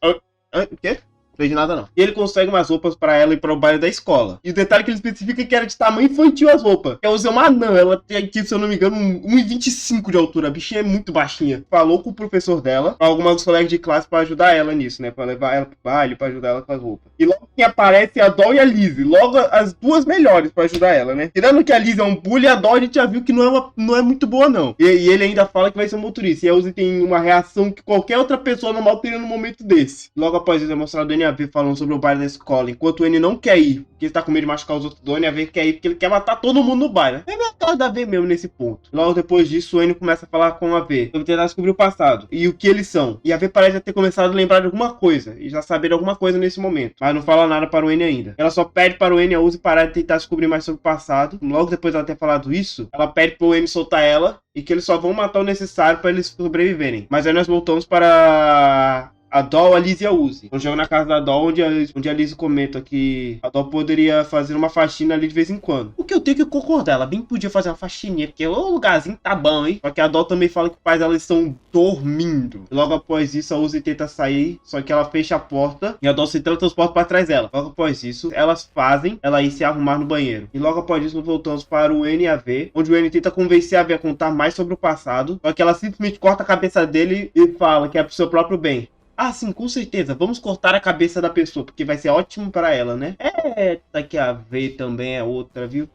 O quê? Não fez nada não. E ele consegue umas roupas pra ela e para o baile da escola. E o detalhe é que ele especifica que era de tamanho infantil as roupas. Ela usa uma anã, ela tem, se eu não me engano, 1,25 de altura. A bichinha é muito baixinha. Falou com o professor dela, pra algumas colegas de classe pra ajudar ela nisso, né? Pra levar ela pro baile, pra ajudar ela com as roupas. E logo que aparece a Doll e a Lizzie. Logo as duas melhores pra ajudar ela, né? Tirando que a Lizzie é um bully, a Doll a gente já viu que não é muito boa, não. E ele ainda fala que vai ser um motorista. E a Uzi tem uma reação que qualquer outra pessoa normal teria num momento desse. Logo após isso é mostrado o NAV falando sobre o baile da escola, enquanto o N não quer ir, porque ele tá com medo de machucar os outros do NAV quer ir, porque ele quer matar todo mundo no baile. É meio caso da V mesmo nesse ponto. Logo depois disso, o N começa a falar com a V sobre tentar descobrir o passado e o que eles são. E a V parece ter começado a lembrar de alguma coisa, e já saber alguma coisa nesse momento, mas não fala nada para o N ainda. Ela só pede para o N a Uzi parar de tentar descobrir mais sobre o passado. Logo depois de ela ter falado isso, ela pede para o N soltar ela e que eles só vão matar o necessário para eles sobreviverem. Mas aí nós voltamos para a Doll, a Lizzie e a Uzi. Eu jogo na casa da Doll, onde a Lizzie comenta que a Doll poderia fazer uma faxina ali de vez em quando. O que eu tenho que concordar, ela bem podia fazer uma faxininha, porque o lugarzinho tá bom, hein? Só que a Doll também fala que os pais dela estão dormindo. E logo após isso, a Uzi tenta sair, só que ela fecha a porta e a Doll se teletransporta para trás dela. Logo após isso, elas fazem ela ir se arrumar no banheiro. E logo após isso, nós voltamos para o N e a V, onde o N tenta convencer a V a contar mais sobre o passado, só que ela simplesmente corta a cabeça dele e fala que é pro seu próprio bem. Ah, sim, com certeza. Vamos cortar a cabeça da pessoa, porque vai ser ótimo pra ela, né? É, tá que a V também é outra, viu?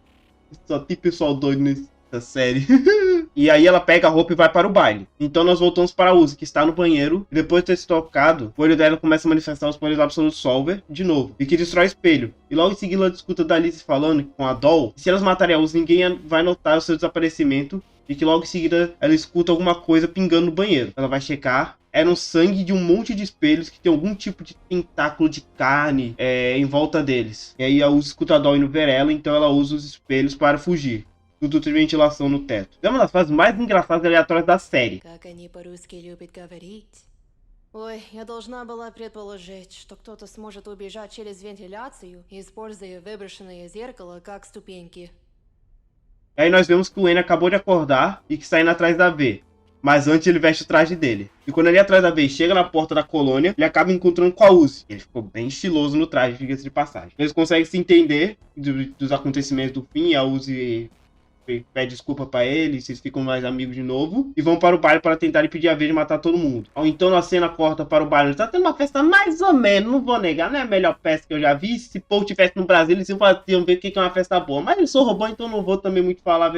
Só tem pessoal doido nessa série. E aí ela pega a roupa e vai para o baile. Então nós voltamos para a Uzi, que está no banheiro. E depois de ter se tocado, o olho dela começa a manifestar os poderes Absolute Solver de novo. E que destrói o espelho. E logo em seguida ela escuta da Lizzie falando com a Doll que se elas matarem a Uzi, ninguém vai notar o seu desaparecimento. E que logo em seguida ela escuta alguma coisa pingando no banheiro. Ela vai checar. Era um sangue de um monte de espelhos que tem algum tipo de tentáculo de carne em volta deles. E aí a Uzi escuta a Doll indo ver ela, então ela usa os espelhos para fugir. Tudo tem ventilação no teto. É uma das fases mais engraçadas e aleatórias da série. Как они по-русски любят говорить. Ой, я должна была предположить, что кто-то сможет убежать через вентиляцию, используя выброшенное зеркало как ступеньки. Aí nós vemos que o N acabou de acordar e que está indo atrás da V. Mas antes ele veste o traje dele. E quando ele atrás da vez chega na porta da colônia, ele acaba encontrando com a Uzi. Ele ficou bem estiloso no traje, diga-se de passagem. Eles conseguem se entender dos acontecimentos do fim. A Uzi pede desculpa pra ele, vocês ficam mais amigos de novo. E vão para o baile para tentar impedir a vez de matar todo mundo. Então na cena corta para o baile. Tá tendo uma festa mais ou menos, não vou negar. Não é a melhor festa que eu já vi. Se Paul tivesse no Brasil, eles iam ver o que é uma festa boa. Mas eles são robôs, então não vou também muito falar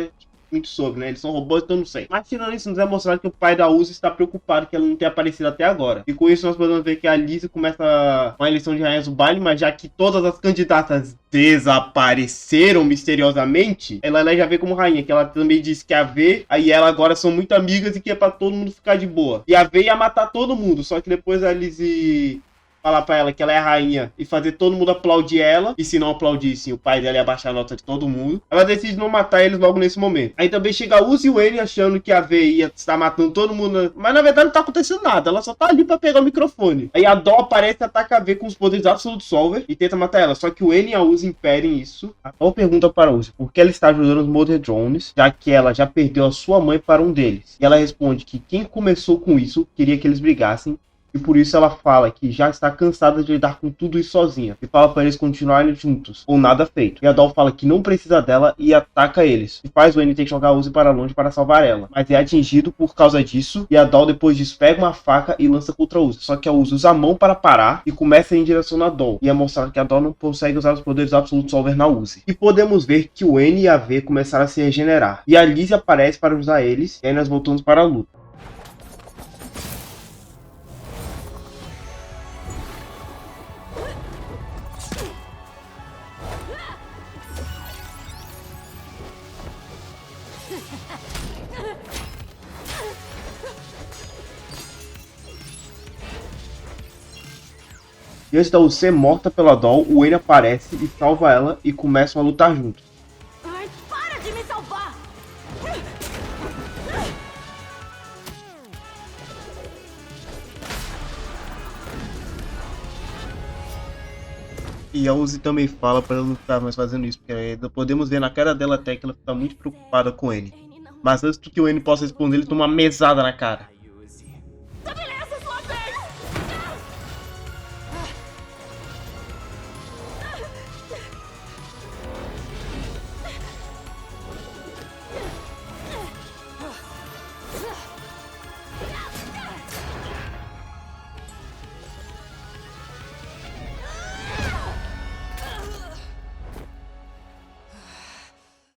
muito sobre, né? Eles são robôs, então não sei. Mas tirando isso, nos é mostrado que o pai da Uzi está preocupado que ela não tenha aparecido até agora. E com isso nós podemos ver que a Lizzie começa uma eleição de rainhas do baile, mas já que todas as candidatas desapareceram misteriosamente, ela já vê como rainha, que ela também disse que a V e ela agora são muito amigas e que é pra todo mundo ficar de boa. E a V ia matar todo mundo, só que depois a Lizzie falar pra ela que ela é a rainha e fazer todo mundo aplaudir ela. E se não aplaudissem, o pai dela ia baixar a nota de todo mundo. Ela decide não matar eles logo nesse momento. Aí também chega a Uzi e o N achando que a V ia estar matando todo mundo. Mas na verdade não tá acontecendo nada. Ela só tá ali pra pegar o microfone. Aí a Doll aparece e ataca a V com os poderes Absolute Solver e tenta matar ela. Só que o N e a Uzi impedem isso. A Doll pergunta para a Uzi por que ela está ajudando os Mother Drones, já que ela já perdeu a sua mãe para um deles. E ela responde que quem começou com isso queria que eles brigassem. E por isso ela fala que já está cansada de lidar com tudo isso sozinha. E fala para eles continuarem juntos, ou nada feito. E a Doll fala que não precisa dela e ataca eles. E faz o N ter que jogar a Uzi para longe para salvar ela. Mas é atingido por causa disso. E a Doll depois disso pega uma faca e lança contra a Uzi. Só que a Uzi usa a mão para parar e começa a ir em direção na Doll. E é mostrado que a Doll não consegue usar os poderes Absolute Solver na Uzi. E podemos ver que o N e a V começaram a se regenerar. E a Liz aparece para usar eles. E aí nós voltamos para a luta. E antes da Uzi ser morta pela Doll, o N aparece e salva ela e começam a lutar juntos. Ai, para de me salvar! E a Uzi também fala para ela não ficar mais fazendo isso, porque podemos ver na cara dela até que ela fica muito preocupada com ele. Mas antes do que o N possa responder, ele toma uma mesada na cara. Estabeleça sua vez!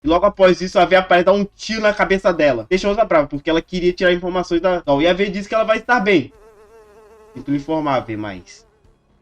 E logo após isso, a V aparece e dá um tiro na cabeça dela. Deixa a Uzi brava, porque ela queria tirar informações da Doll. E a V diz que ela vai estar bem. Sinto lhe informar, V, mas...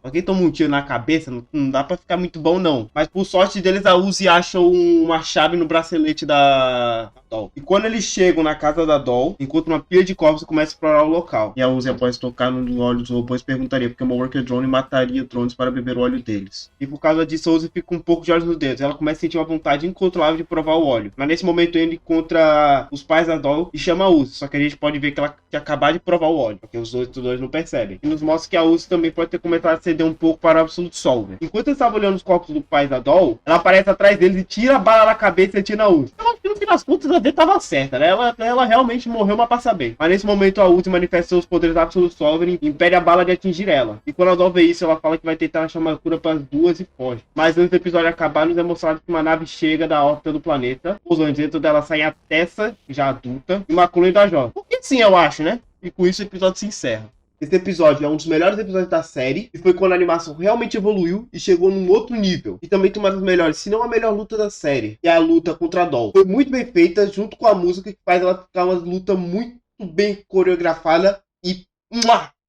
Alguém toma um tiro na cabeça, não dá pra ficar muito bom, não. Mas por sorte deles, a Uzi acha uma chave no bracelete da Doll. E quando eles chegam na casa da Doll, encontram uma pilha de corpos e começam a explorar o local. E a Uzi, após tocar no óleo dos robôs, perguntaria porque uma Worker Drone mataria drones para beber o óleo deles. E por causa disso, a Uzi fica um pouco de olhos nos dedos. Ela começa a sentir uma vontade incontrolável de provar o óleo. Mas nesse momento, ele encontra os pais da Doll e chama a Uzi. Só que a gente pode ver que ela tinha acabado de provar o óleo, porque os dois não percebem. E nos mostra que a Uzi também pode ter começado a ceder um pouco para o Absolute Solver. Enquanto ele estava olhando os corpos do pai da Doll, ela aparece atrás deles e tira a bala da cabeça e atira a Uzi. Eu acho que no fim das contas a V estava certa, né? Ela realmente morreu, mas passa bem. Mas nesse momento a Uzi manifesta seus poderes Absolute Solver e impede a bala de atingir ela. E quando a Doll vê isso, ela fala que vai tentar achar uma cura para as duas e foge. Mas antes do episódio acabar, nos é mostrado que uma nave chega da órbita do planeta. Os anjos dentro dela saem a Tessa, já adulta, e uma clone da J. Porque sim, eu acho, né? E com isso o episódio se encerra. Esse episódio é um dos melhores episódios da série e foi quando a animação realmente evoluiu e chegou num outro nível. E também tem uma das melhores, se não a melhor luta da série, que é a luta contra a Doll. Foi muito bem feita, junto com a música, que faz ela ficar uma luta muito bem coreografada e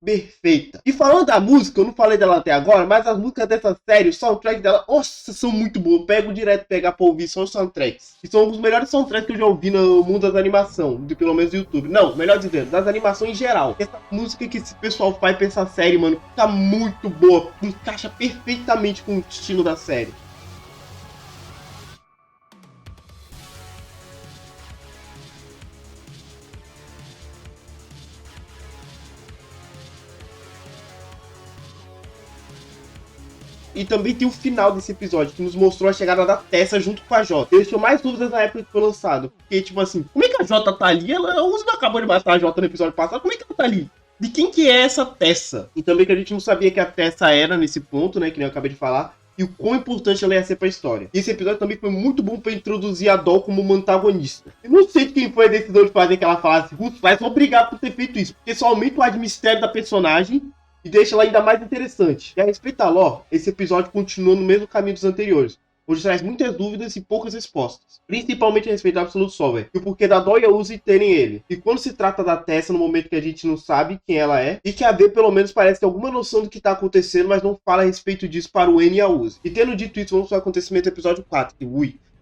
perfeita. E falando da música, eu não falei dela até agora, mas as músicas dessa série, o soundtrack dela, nossa, são muito boas. Eu pego direto pegar pra ouvir, são os soundtracks. E são os melhores soundtracks que eu já ouvi no mundo das animações, pelo menos do YouTube. Não, melhor dizendo, das animações em geral. Essa música que esse pessoal faz pra essa série, mano, fica muito boa. Encaixa perfeitamente com o estilo da série. E também tem o final desse episódio, que nos mostrou a chegada da Tessa junto com a Jota. Deixou mais dúvidas na época que foi lançado. Porque, tipo assim, como é que a Jota tá ali? A Uzi não acabou de matar a Jota no episódio passado. Como é que ela tá ali? De quem que é essa Tessa? E também que a gente não sabia que a Tessa era nesse ponto, né? Que nem eu acabei de falar. E o quão importante ela ia ser pra história. E esse episódio também foi muito bom pra introduzir a Doll como uma antagonista. Eu não sei de quem foi a decisão de fazer que ela falasse Russo, mas obrigado por ter feito isso. Porque só aumenta o ar de mistério da personagem e deixa ela ainda mais interessante. E a respeito da lore, esse episódio continua no mesmo caminho dos anteriores, onde traz muitas dúvidas e poucas respostas, principalmente a respeito do Absolute Solver, e o porquê da Doll e a Uzi terem ele. E quando se trata da Tessa, no momento que a gente não sabe quem ela é, e que a V pelo menos parece ter alguma noção do que está acontecendo, mas não fala a respeito disso para o N e a Uzi. E tendo dito isso, vamos para o acontecimento do episódio 4, que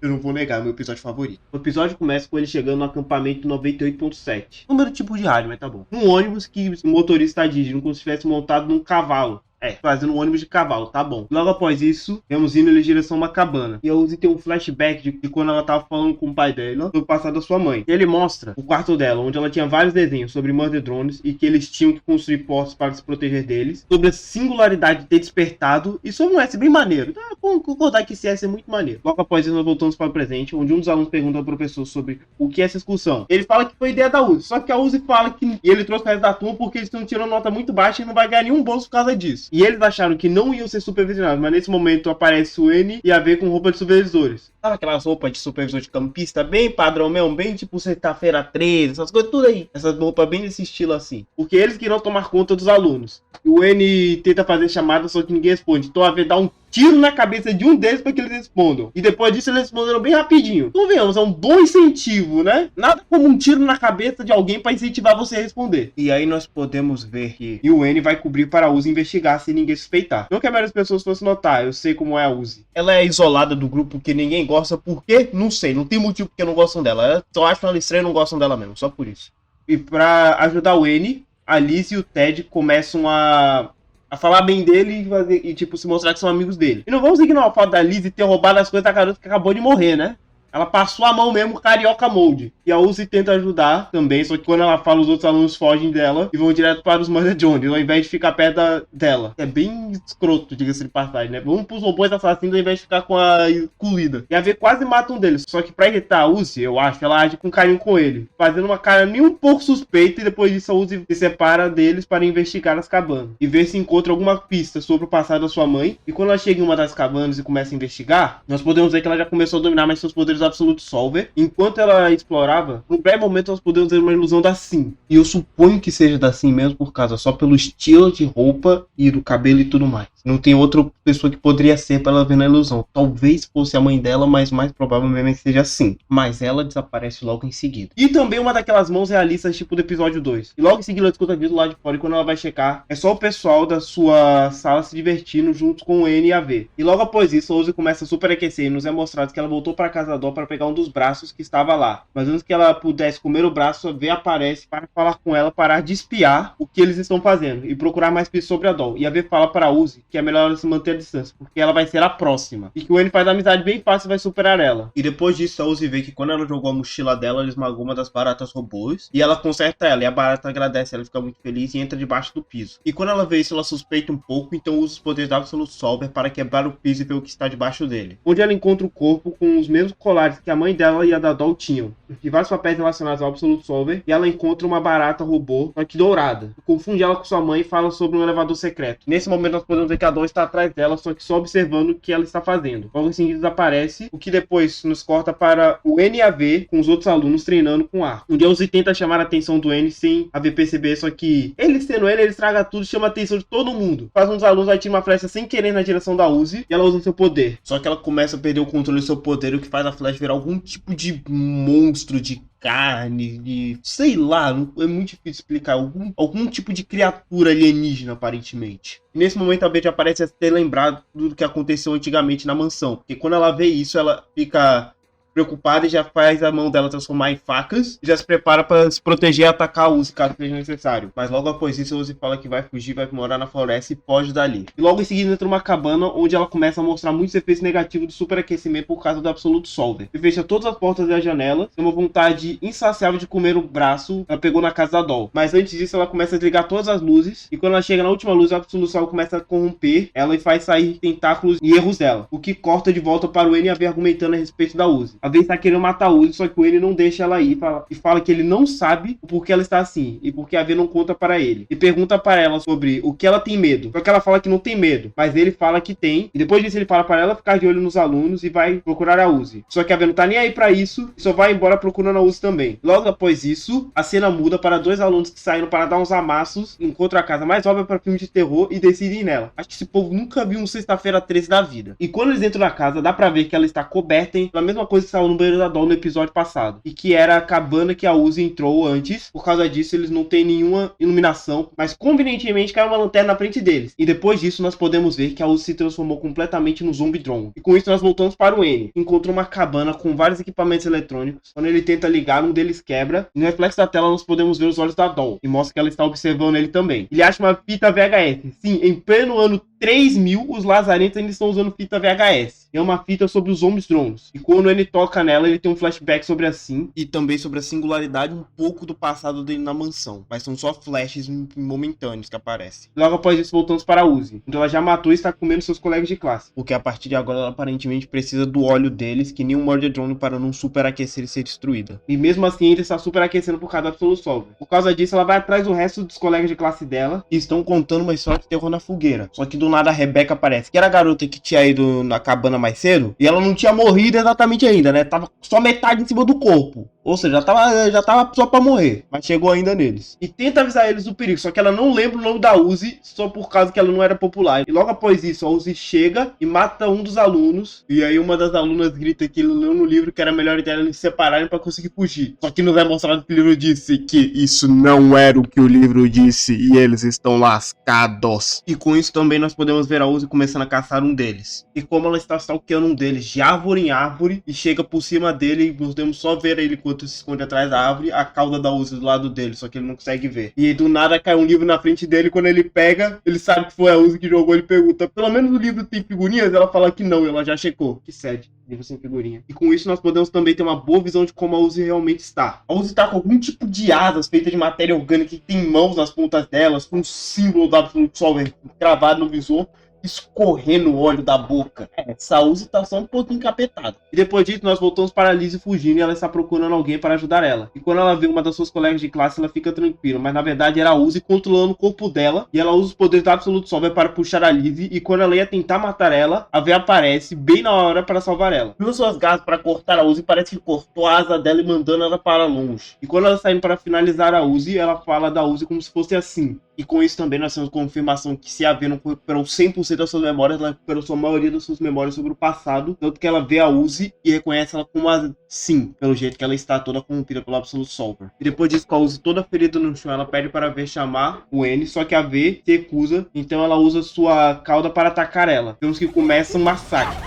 eu não vou negar, é o meu episódio favorito. O episódio começa com ele chegando no acampamento 98.7. Número tipo de rádio, mas tá bom. Um ônibus que o motorista está dirigindo como se estivesse montado num cavalo. Fazendo um ônibus de cavalo, tá bom. Logo após isso, vemos indo em direção a uma cabana. E a Uzi tem um flashback de quando ela tava falando com o pai dela no passado da sua mãe. E ele mostra o quarto dela, onde ela tinha vários desenhos sobre Murder Drones e que eles tinham que construir postos para se proteger deles. Sobre a singularidade de ter despertado. E sobre um S bem maneiro. Vamos concordar que esse S é muito maneiro. Logo após isso, nós voltamos para o presente, onde um dos alunos pergunta ao professor sobre o que é essa excursão. Ele fala que foi ideia da Uzi. Só que a Uzi fala que ele trouxe o resto da turma porque eles estão tirando nota muito baixa e não vai ganhar nenhum bônus por causa disso. E eles acharam que não iam ser supervisionados, mas nesse momento aparece o N e a V com roupa de supervisores. Sabe aquelas roupas de supervisor de campista bem padrão mesmo, bem tipo sexta-feira 13, essas coisas tudo aí. Essas roupas bem desse estilo assim. Porque eles queriam tomar conta dos alunos. E o N tenta fazer chamada, só que ninguém responde. Então a V dá um tiro na cabeça de um deles para que eles respondam. E depois disso eles responderam bem rapidinho. Então venhamos, é um bom incentivo, né? Nada como um tiro na cabeça de alguém para incentivar você a responder. E aí nós podemos ver que o N vai cobrir para a Uzi investigar sem ninguém suspeitar. Não que a maioria das pessoas fossem notar, eu sei como é a Uzi. Ela é isolada do grupo que ninguém gosta, por quê? Não sei, não tem motivo porque não gostam dela. Eu só acham ela estranha e não gostam dela mesmo, só por isso. E para ajudar o N, a Liz e o Ted começam a falar bem dele e tipo, se mostrar que são amigos dele. E não vamos ignorar o fato da Liz ter roubado as coisas da garota que acabou de morrer, né? Ela passou a mão mesmo, carioca mode. E a Uzi tenta ajudar também, só que quando ela fala, os outros alunos fogem dela e vão direto para os Murder Drones, ao invés de ficar perto dela. É bem escroto, diga-se de passagem, né? Vamos pros robôs assassinos ao invés de ficar com a escolhida. E a V quase mata um deles, só que pra irritar a Uzi, eu acho, ela age com carinho com ele, fazendo uma cara nem um pouco suspeita, e depois disso a Uzi se separa deles para investigar as cabanas e ver se encontra alguma pista sobre o passado da sua mãe. E quando ela chega em uma das cabanas e começa a investigar, nós podemos ver que ela já começou a dominar mais seus poderes Absolute Solver. Enquanto ela explorava, no breve momento nós podemos ter uma ilusão da Sim. E eu suponho que seja da Sim mesmo por causa só pelo estilo de roupa e do cabelo e tudo mais. Não tem outra pessoa que poderia ser para ela ver na ilusão. Talvez fosse a mãe dela, mas mais provável mesmo é que seja assim. Mas ela desaparece logo em seguida. E também uma daquelas mãos realistas tipo do episódio 2. E logo em seguida ela escuta vídeo lá de fora, e quando ela vai checar, é só o pessoal da sua sala se divertindo junto com o N e a V. E logo após isso, a Uzi começa a superaquecer e nos é mostrado que ela voltou para casa da Dó para pegar um dos braços que estava lá. Mas antes que ela pudesse comer o braço, a V aparece para falar com ela, parar de espiar o que eles estão fazendo e procurar mais pistas sobre a Dó. E a V fala para a Uzi que é melhor ela se manter à distância, porque ela vai ser a próxima. E que o N faz amizade bem fácil e vai superar ela. E depois disso, a Uzi vê que quando ela jogou a mochila dela, ela esmagou uma das baratas robôs. E ela conserta ela, e a barata agradece, ela fica muito feliz e entra debaixo do piso. E quando ela vê isso, ela suspeita um pouco, então usa os poderes da Absolute Solver para quebrar o piso e ver o que está debaixo dele. Onde ela encontra o corpo com os mesmos colares que a mãe dela e a da Doll tinham, e vários papéis relacionados ao Absolute Solver, e ela encontra uma barata robô, só que dourada. Confunde ela com sua mãe e fala sobre um elevador secreto. Nesse momento nós podemos ver que a Doll está atrás dela, só que só observando o que ela está fazendo. Logo em seguida desaparece, o que depois nos corta para o N e a V com os outros alunos treinando com ar. Um dia Uzi tenta chamar a atenção do N sem a V perceber, só que ele sendo ele estraga tudo e chama a atenção de todo mundo. Faz uns alunos atirar uma flecha sem querer na direção da Uzi e ela usa seu poder. Só que ela começa a perder o controle do seu poder, o que faz a flecha virar algum tipo de monstro de carne, de... sei lá, é muito difícil explicar. Algum tipo de criatura alienígena, aparentemente. E nesse momento a Betty aparece a ter lembrado do que aconteceu antigamente na mansão. Porque quando ela vê isso, ela fica preocupada e já faz a mão dela transformar em facas e já se prepara para se proteger e atacar a Uzi caso seja necessário. Mas logo após isso a Uzi fala que vai fugir, vai morar na floresta e foge dali. E logo em seguida entra uma cabana onde ela começa a mostrar muitos efeitos negativos do superaquecimento por causa do Absolute Solver. E fecha todas as portas e as janelas. Tem uma vontade insaciável de comer o braço que ela pegou na casa da Doll. Mas antes disso ela começa a desligar todas as luzes e quando ela chega na última luz, o Absolute Solver começa a corromper ela e faz sair tentáculos e erros dela. O que corta de volta para o N e a V argumentando a respeito da Uzi. A V está querendo matar a Uzi, só que o N não deixa ela ir e fala que ele não sabe o porquê ela está assim e porque a V não conta para ele. E pergunta para ela sobre o que ela tem medo. Só que ela fala que não tem medo, mas ele fala que tem. E depois disso ele fala para ela ficar de olho nos alunos e vai procurar a Uzi. Só que a V não tá nem aí para isso e só vai embora procurando a Uzi também. Logo após isso, a cena muda para dois alunos que saíram para dar uns amassos, encontram a casa mais óbvia para filme de terror e decidem ir nela. Acho que esse povo nunca viu um sexta-feira 13 da vida. E quando eles entram na casa, dá pra ver que ela está coberta pela mesma coisa que saiu no banheiro da Doll no episódio passado. E que era a cabana que a Uzi entrou antes. Por causa disso, eles não têm nenhuma iluminação. Mas convenientemente caiu uma lanterna na frente deles. E depois disso, nós podemos ver que a Uzi se transformou completamente no Zombie Drone. E com isso, nós voltamos para o N. Encontrou uma cabana com vários equipamentos eletrônicos. Quando ele tenta ligar, um deles quebra. E no reflexo da tela, nós podemos ver os olhos da Doll. E mostra que ela está observando ele também. Ele acha uma fita VHS. Sim, em pleno ano 3000, os lazarentos ainda estão usando fita VHS. É uma fita sobre os Zombies Drones. E quando ele toca nela, ele tem um flashback sobre a Sim. E também sobre a singularidade um pouco do passado dele na mansão. Mas são só flashes momentâneos que aparecem. Logo após isso, voltamos para a Uzi. Então ela já matou e está comendo seus colegas de classe. Porque a partir de agora, ela aparentemente precisa do óleo deles, que nem um Murder Drone, para não superaquecer e ser destruída. E mesmo assim, ainda está superaquecendo por causa do Absolute Solver. Por causa disso, ela vai atrás do resto dos colegas de classe dela. E estão contando uma história de terror na fogueira. Só que do nada a Rebecca aparece. Que era a garota que tinha ido na cabana mais cedo. E ela não tinha morrido exatamente ainda, né? Tava só metade em cima do corpo. Ou seja, já tava só pra morrer. Mas chegou ainda neles. E tenta avisar eles do perigo. Só que ela não lembra o nome da Uzi. Só por causa que ela não era popular. E logo após isso, a Uzi chega e mata um dos alunos. E aí uma das alunas grita que ele leu no livro que era melhor ideia eles se separarem pra conseguir fugir. Só que não é mostrado que o livro disse que isso não era o que o livro disse. E eles estão lascados. E com isso também nós podemos ver a Uzi começando a caçar um deles. E como ela está stalkeando um deles de árvore em árvore. E chega por cima dele e podemos só ver ele enquanto se esconde atrás da árvore, a cauda da Uzi do lado dele, só que ele não consegue ver. E do nada cai um livro na frente dele, quando ele pega, ele sabe que foi a Uzi que jogou, ele pergunta, pelo menos o livro tem figurinhas? Ela fala que não, ela já checou. Que sad, livro sem figurinha. E com isso nós podemos também ter uma boa visão de como a Uzi realmente está. A Uzi está com algum tipo de asas feitas de matéria orgânica que tem mãos nas pontas delas, com um símbolo da Absolute Solver gravado no visor, escorrendo o óleo da boca. Essa Uzi tá só um pouquinho encapetada. E depois disso, nós voltamos para a Lizzie fugindo e ela está procurando alguém para ajudar ela. E quando ela vê uma das suas colegas de classe, ela fica tranquila. Mas na verdade era a Uzi controlando o corpo dela. E ela usa os poderes da Absolute Solver para puxar a Lizzie. E quando ela ia tentar matar ela, a V aparece bem na hora para salvar ela. Usa suas garras para cortar a Uzi, parece que cortou a asa dela e mandando ela para longe. E quando ela está indo para finalizar a Uzi, ela fala da Uzi como se fosse assim. E com isso também nós temos confirmação que se a V não recuperou 100% das suas memórias, ela recuperou sua maioria das suas memórias sobre o passado. Tanto que ela vê a Uzi e reconhece ela como a Sim, pelo jeito que ela está toda corrompida pelo Absolute Solver. E depois disso, com a Uzi toda ferida no chão, ela pede para a V chamar o N, só que a V se recusa. Então ela usa sua cauda para atacar ela. Temos que começa um massacre.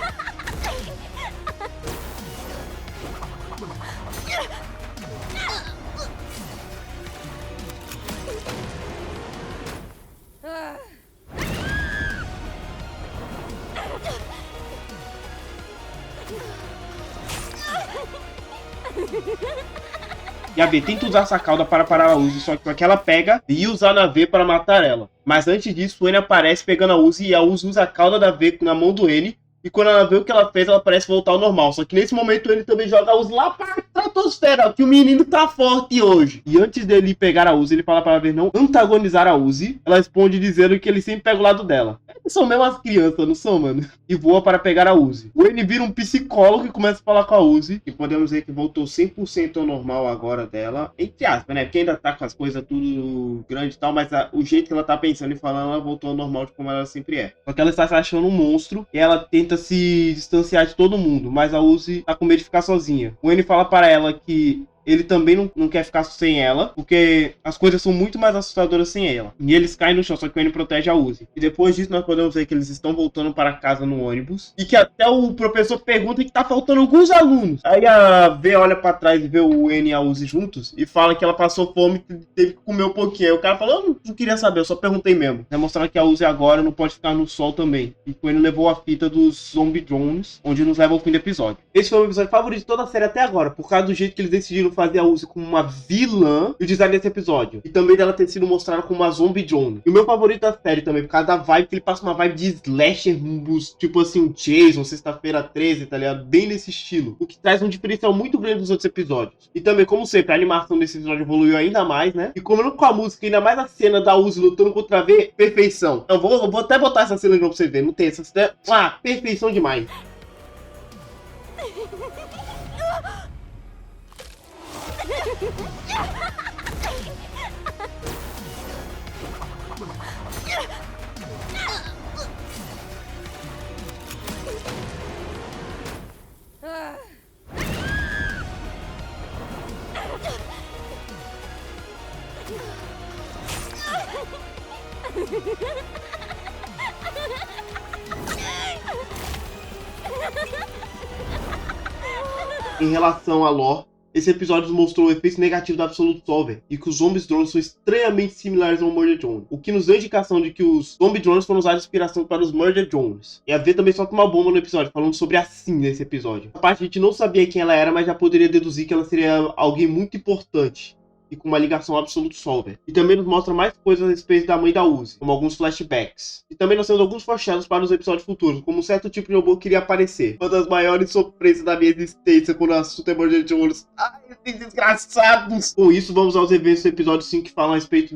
E a V tenta usar essa cauda para parar a Uzi, só que ela pega e usa na V para matar ela. Mas antes disso, o N aparece pegando a Uzi e a Uzi usa a cauda da V na mão do N. E quando ela vê o que ela fez, ela parece voltar ao normal. Só que nesse momento ele também joga a Uzi lá para a estratosfera, que o menino tá forte hoje. E antes dele pegar a Uzi, ele fala para ela não antagonizar a Uzi. Ela responde dizendo que ele sempre pega o lado dela. Eles são mesmo as crianças, não são, mano? E voa para pegar a Uzi. O N vira um psicólogo e começa a falar com a Uzi. E podemos dizer que voltou 100% ao normal agora dela. Entre aspas, né? Porque ainda tá com as coisas tudo grande e tal. Mas o jeito que ela tá pensando e falando, ela voltou ao normal de como ela sempre é. Só que ela está se achando um monstro. E ela tenta se distanciar de todo mundo. Mas a Uzi tá com medo de ficar sozinha. O N fala para ela que ele também não quer ficar sem ela, porque as coisas são muito mais assustadoras sem ela. E eles caem no chão, só que o N protege a Uzi. E depois disso nós podemos ver que eles estão voltando para casa no ônibus. E que até o professor pergunta que tá faltando alguns alunos. Aí a V olha para trás e vê o N e a Uzi juntos. E fala que ela passou fome e teve que comer um pouquinho. Aí o cara fala, eu não queria saber, eu só perguntei mesmo. Vai mostrar que a Uzi agora não pode ficar no sol também. E o N levou a fita dos Zombie Drones, onde nos leva ao fim do episódio. Esse foi o episódio favorito de toda a série até agora, por causa do jeito que eles decidiram fazer a Uzi como uma vilã e o design desse episódio. E também dela ter sido mostrada como uma zombie drone. E o meu favorito da série também, por causa da vibe, que ele passa uma vibe de slasher, tipo assim, um Jason, Sexta-feira 13, tá ligado? Bem nesse estilo. O que traz um diferencial muito grande dos outros episódios. E também, como sempre, a animação desse episódio evoluiu ainda mais, né? E combinando com a música, ainda mais a cena da Uzi lutando contra a V, perfeição. Eu vou até botar essa cena de novo pra você ver. Não tem essa cena. Ah, perfeição demais. Em relação a lore, esse episódio mostrou o efeito negativo do Absolute Solver e que os Zombie Drones são estranhamente similares ao Murder Drone, o que nos deu indicação de que os Zombie Drones foram usados de inspiração para os Murder Drones. E a V também solta uma bomba no episódio, falando sobre a Sim nesse episódio. A parte a gente não sabia quem ela era, mas já poderia deduzir que ela seria alguém muito importante e com uma ligação ao Absolute Solver. E também nos mostra mais coisas a respeito da mãe da Uzi, como alguns flashbacks. E também nós temos alguns foreshadows para os episódios futuros, como um certo tipo de robô que iria aparecer. Uma das maiores surpresas da minha existência quando eu assunto é Murder Drones. Ai, esses desgraçados! Com isso, vamos aos eventos do episódio 5 que falam a respeito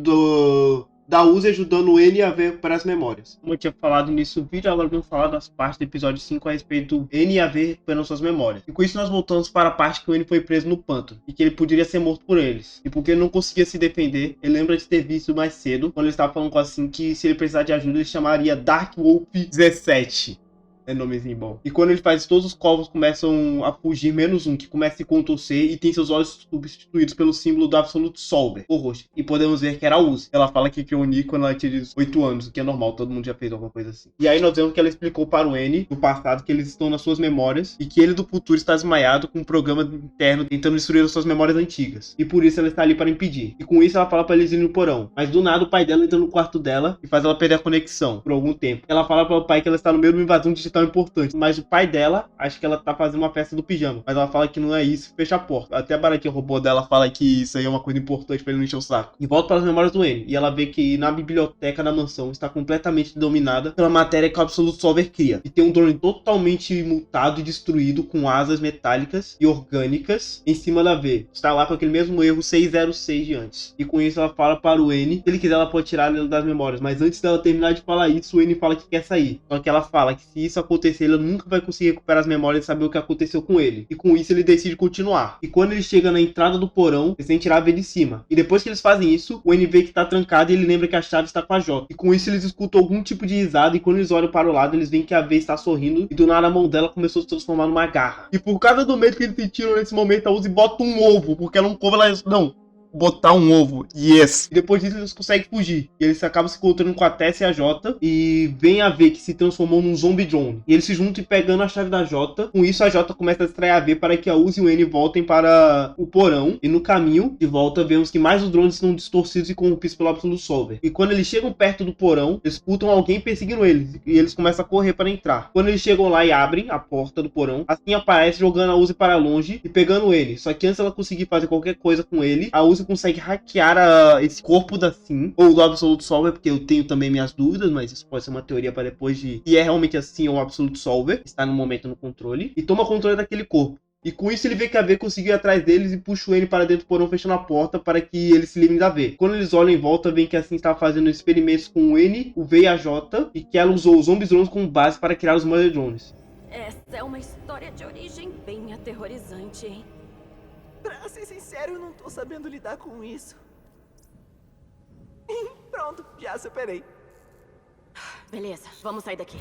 da Uzi ajudando ele a ver para as memórias. Como eu tinha falado nisso no vídeo, agora vamos falar das partes do episódio 5 a respeito do N e a V recuperando suas memórias. E com isso nós voltamos para a parte que o N foi preso no pântano e que ele poderia ser morto por eles. E porque ele não conseguia se defender, ele lembra de ter visto mais cedo, quando ele estava falando com a Sim, que se ele precisar de ajuda ele chamaria Dark Wolf 17. É nomezinho bom. E quando ele faz isso, todos os corvos começam a fugir, menos um, que começa a se contorcer e tem seus olhos substituídos pelo símbolo do Absolute Solver, o roxo. E podemos ver que era a Uzi. Ela fala que criou o Nick quando ela tinha 8 anos, o que é normal, todo mundo já fez alguma coisa assim. E aí nós vemos que ela explicou para o N, do passado, que eles estão nas suas memórias e que ele do futuro está desmaiado com um programa interno tentando destruir as suas memórias antigas. E por isso ela está ali para impedir. E com isso ela fala para eles irem no porão. Mas do nada o pai dela entra no quarto dela e faz ela perder a conexão por algum tempo. Ela fala para o pai que ela está no meio de uma invasão digital importante, mas o pai dela acha que ela tá fazendo uma festa do pijama, mas ela fala que não é isso, fecha a porta. Até a baratinha robô dela fala que isso aí é uma coisa importante pra ele não encher o saco. E volta para as memórias do N, e ela vê que na biblioteca da mansão está completamente dominada pela matéria que o Absolute Solver cria, e tem um drone totalmente mutado e destruído com asas metálicas e orgânicas em cima da V. Está lá com aquele mesmo erro 606 de antes. E com isso ela fala para o N, se ele quiser ela pode tirar ele das memórias, mas antes dela terminar de falar isso, o N fala que quer sair. Só que ela fala que se isso acontecer, ela nunca vai conseguir recuperar as memórias e saber o que aconteceu com ele. E com isso ele decide continuar. E quando ele chega na entrada do porão, eles têm que tirar a V de cima. E depois que eles fazem isso, o N vê que tá trancado e ele lembra que a chave está com a J. E com isso eles escutam algum tipo de risada e quando eles olham para o lado, eles veem que a V está sorrindo e do nada a mão dela começou a se transformar numa garra. E por causa do medo que eles sentiram nesse momento, a Uzi bota um ovo, porque ela não come, ela não. Botar um ovo, yes. E depois disso eles conseguem fugir. E eles acabam se encontrando com a Tess e a Jota. E vem a V que se transformou num zombie drone. E eles se juntam e pegando a chave da Jota. Com isso a Jota começa a distrair a V para que a Uzi e o N voltem para o porão. E no caminho de volta vemos que mais os drones estão distorcidos e corrompidos pelo Absolute Solver. E quando eles chegam perto do porão, eles escutam alguém perseguindo eles. E eles começam a correr para entrar. Quando eles chegam lá e abrem a porta do porão, assim aparece jogando a Uzi para longe e pegando ele. Só que antes dela conseguir fazer qualquer coisa com ele, a Uzi consegue hackear esse corpo da Sim, ou do Absolute Solver, porque eu tenho também minhas dúvidas, mas isso pode ser uma teoria para depois de se é realmente assim ou o Absolute Solver, está no momento no controle, e toma controle daquele corpo. E com isso ele vê que a V conseguiu ir atrás deles e puxa o N para dentro do porão, fechando a porta para que eles se livrem da V. Quando eles olham em volta, veem que a Sim estava fazendo experimentos com o N, o V e a J, e que ela usou os Zombie Drones como base para criar os Murder Drones. Essa é uma história de origem bem aterrorizante, hein? Pra ser sincero, eu não tô sabendo lidar com isso. Pronto, já superei. Beleza, vamos sair daqui.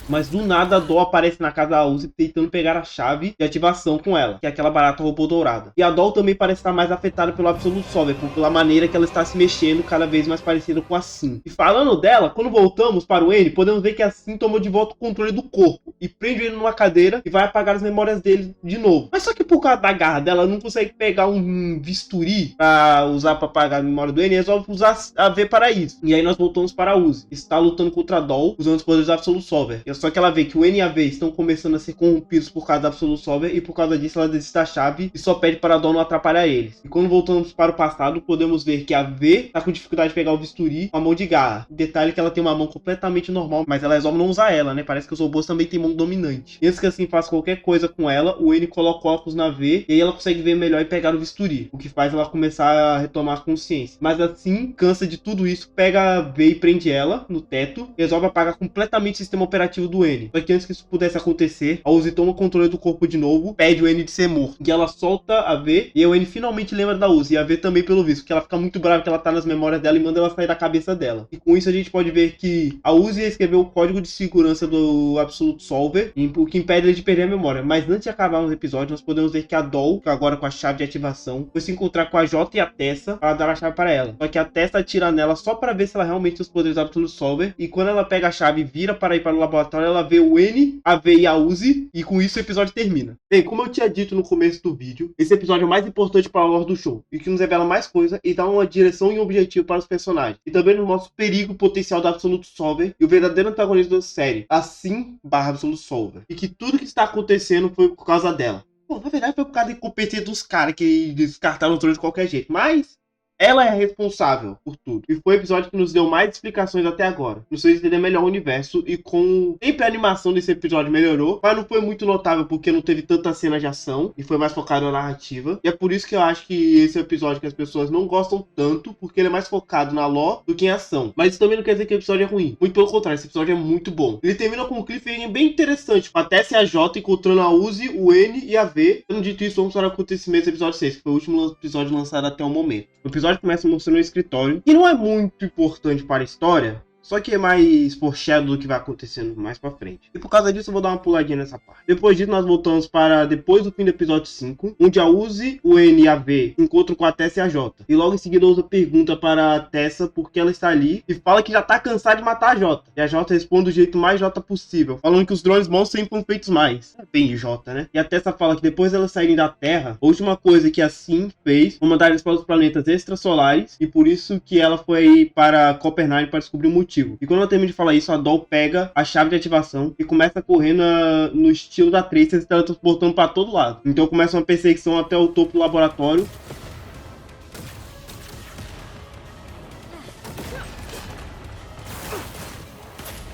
Mas do nada a Doll aparece na casa da Uzi tentando pegar a chave de ativação com ela, que é aquela barata robô dourada. E a Doll também parece estar mais afetada pelo Absolute Solver, pela maneira que ela está se mexendo, cada vez mais parecida com a Sim. E falando dela, quando voltamos para o N, podemos ver que a Sim tomou de volta o controle do corpo e prende ele numa cadeira e vai apagar as memórias dele de novo. Mas só que por causa da garra dela, ela não consegue pegar um bisturi para usar para apagar a memória do N e resolve usar a V para isso. E aí nós voltamos para a Uzi, que está lutando contra a Doll usando os poderes do Absolute Solver. Só que ela vê que o N e a V estão começando a ser corrompidos por causa do Absolute Solver e por causa disso ela desiste da chave e só pede para a Doll não atrapalhar eles. E quando voltamos para o passado, podemos ver que a V está com dificuldade de pegar o bisturi com a mão de garra. Detalhe que ela tem uma mão completamente normal, mas ela resolve não usar ela, né? Parece que os robôs também têm mão dominante. E antes que assim faça qualquer coisa com ela, o N coloca óculos na V e aí ela consegue ver melhor e pegar o bisturi, o que faz ela começar a retomar a consciência. Mas assim, cansa de tudo isso, pega a V e prende ela no teto e resolve apagar completamente o sistema operativo do N. Só que antes que isso pudesse acontecer, a Uzi toma o controle do corpo de novo, pede o N de ser morto. E ela solta a V e o N finalmente lembra da Uzi. E a V também pelo visto, porque ela fica muito brava que ela tá nas memórias dela e manda ela sair da cabeça dela. E com isso a gente pode ver que a Uzi escreveu o código de segurança do Absolute Solver Solver, o que impede ele de perder a memória. Mas antes de acabar os episódios, nós podemos ver que a Doll, agora com a chave de ativação, foi se encontrar com a Jota e a Tessa para dar a chave para ela. Só que a Tessa atira nela só para ver se ela realmente tem os poderes do Absolute Solver. E quando ela pega a chave e vira para ir para o laboratório, ela vê o N, a V e a Uzi. E com isso o episódio termina. Bem, como eu tinha dito no começo do vídeo, esse episódio é o mais importante para a lore do show. E que nos revela mais coisa e dá uma direção e um objetivo para os personagens. E também nos mostra o perigo e o potencial do Absolute Solver e o verdadeiro antagonista da série, assim barra Absolute Solver. E que tudo que está acontecendo foi por causa dela. Bom, na verdade foi por causa da incompetência dos caras que descartaram os drones de qualquer jeito. Mas ela é responsável por tudo. E foi o episódio que nos deu mais explicações até agora. Nos fez entender melhor o universo. E com... sempre a animação desse episódio melhorou. Mas não foi muito notável porque não teve tanta cena de ação. E foi mais focado na narrativa. E é por isso que eu acho que esse é o episódio que as pessoas não gostam tanto. Porque ele é mais focado na lore do que em ação. Mas isso também não quer dizer que o episódio é ruim. Muito pelo contrário, esse episódio é muito bom. Ele termina com um cliffhanger bem interessante. A Tessa e a Jota encontrando a Uzi, o N e a V. Tendo dito isso, vamos para o acontecimento do episódio 6. Que foi o último episódio lançado até o momento. O episódio começa mostrando um escritório, que não é muito importante para a história, só que é mais foreshadow do que vai acontecendo mais pra frente. E por causa disso eu vou dar uma puladinha nessa parte. Depois disso nós voltamos para depois do fim do episódio 5, onde a Uzi, o N e a V encontram com a Tessa e a Jota. E logo em seguida a Uzi pergunta para a Tessa por que ela está ali e fala que já tá cansada de matar a Jota. E a Jota responde do jeito mais Jota possível, falando que os drones bons sempre foram feitos mais. É bem de Jota, né? E a Tessa fala que depois de elas saírem da Terra, a última coisa que a Sim fez foi mandar eles para os planetas extrasolares e por isso que ela foi para Copenhague para descobrir o motivo. E quando ela termina de falar isso, a Doll pega a chave de ativação e começa a correr no estilo da Tracer, se teletransportando para todo lado. Então começa uma perseguição até o topo do laboratório.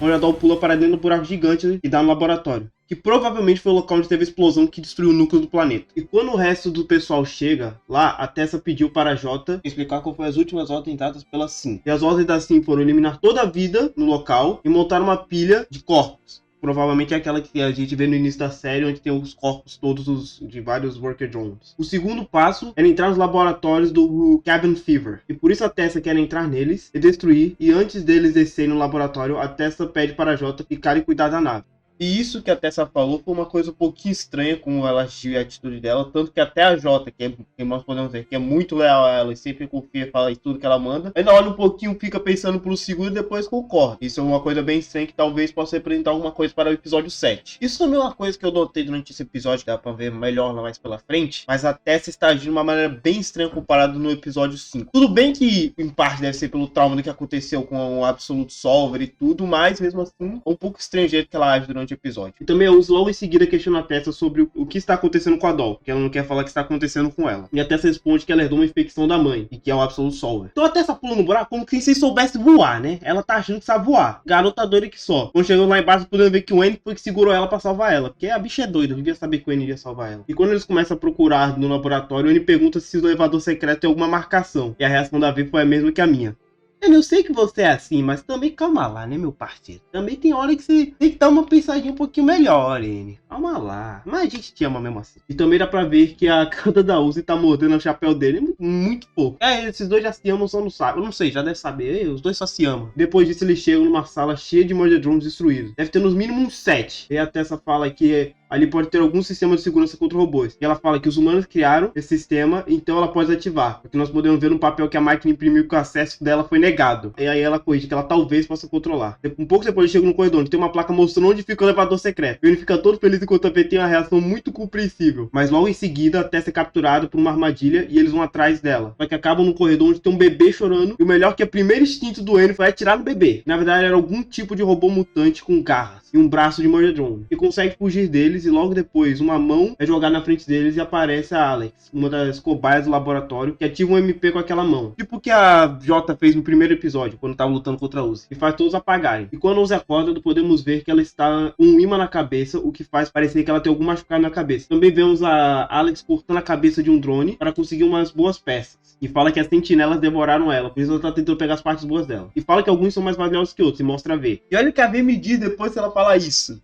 Onde a Doll pula para dentro do buraco gigante e dá no laboratório, que provavelmente foi o local onde teve a explosão que destruiu o núcleo do planeta. E quando o resto do pessoal chega lá, a Tessa pediu para a Jota explicar qual foi as últimas ordens dadas pela Sim. E as ordens da Sim foram eliminar toda a vida no local e montar uma pilha de corpos. Provavelmente é aquela que a gente vê no início da série, onde tem os corpos todos de vários Worker Drones. O segundo passo era entrar nos laboratórios do Cabin Fever. E por isso a Tessa quer entrar neles e destruir. E antes deles descerem no laboratório, a Tessa pede para a Jota ficar e cuidar da nave. E isso que a Tessa falou foi uma coisa um pouquinho estranha com ela agiu e a atitude dela. Tanto que até a Jota, que nós podemos ver que é muito leal a ela e sempre confia e fala em tudo que ela manda, ainda olha um pouquinho, fica pensando por um segundo e depois concorda. Isso é uma coisa bem estranha que talvez possa representar alguma coisa para o episódio 7. Isso também é uma coisa que eu notei durante esse episódio, dá pra ver melhor lá mais pela frente. Mas a Tessa está agindo de uma maneira bem estranha comparado no episódio 5. Tudo bem que em parte deve ser pelo trauma do que aconteceu com o Absolute Solver e tudo, mas mesmo assim é um pouco estranho o jeito que ela age durante o episódio. E também a Uzi logo em seguida questiona a Tessa sobre o que está acontecendo com a Doll, que ela não quer falar o que está acontecendo com ela. E a Tessa responde que ela herdou uma infecção da mãe, e que é o Absolute Solver. Então a Tessa pula no buraco como que se soubesse voar, né? Ela tá achando que sabe voar. Garota doida que só. Quando chegou lá embaixo, podemos ver que o N foi que segurou ela pra salvar ela. Porque a bicha é doida, devia saber que o N ia salvar ela. E quando eles começam a procurar no laboratório, o N pergunta se o elevador secreto tem alguma marcação. E a reação da V foi a mesma que a minha. Eu sei que você é assim, mas também calma lá, né, meu parceiro? Também tem hora que você tem que dar uma pensadinha um pouquinho melhor, N. Calma lá. Mas a gente te ama mesmo assim. E também dá pra ver que a canta da Uzi tá mordendo o chapéu dele muito pouco. Esses dois já se amam, só não sabem. Eu não sei, já deve saber. Os dois só se amam. Depois disso, eles chegam numa sala cheia de Murder Drones destruídos. Deve ter nos mínimos uns 7. E a Tessa fala que ali pode ter algum sistema de segurança contra robôs. E ela fala que os humanos criaram esse sistema, então ela pode ativar. Porque nós podemos ver no papel que a máquina imprimiu que o acesso dela foi negado. E aí ela corrige que ela talvez possa controlar. Um pouco depois ele chega no corredor, onde tem uma placa mostrando onde fica o elevador secreto. Ele fica todo feliz enquanto a V tem uma reação muito compreensível. Mas logo em seguida, a Tessa é capturada por uma armadilha e eles vão atrás dela. Só que acabam no corredor onde tem um bebê chorando. E o melhor que o primeiro instinto do N foi atirar no bebê. Na verdade era algum tipo de robô mutante com garras e um braço de Murder Drone. E consegue fugir deles e logo depois uma mão é jogada na frente deles e aparece a Alex, uma das cobaias do laboratório, que ativa um MP com aquela mão. Tipo o que a Jota fez no primeiro episódio, quando tava lutando contra a Uzi. E faz todos apagarem. E quando a Uzi acorda, podemos ver que ela está com um imã na cabeça, o que faz parecer que ela tem algum machucado na cabeça. Também vemos a Alex cortando a cabeça de um drone para conseguir umas boas peças. E fala que as sentinelas devoraram ela, por isso ela tá tentando pegar as partes boas dela. E fala que alguns são mais valiosos que outros, e mostra a V. E olha o que a V me diz depois que ela fala isso.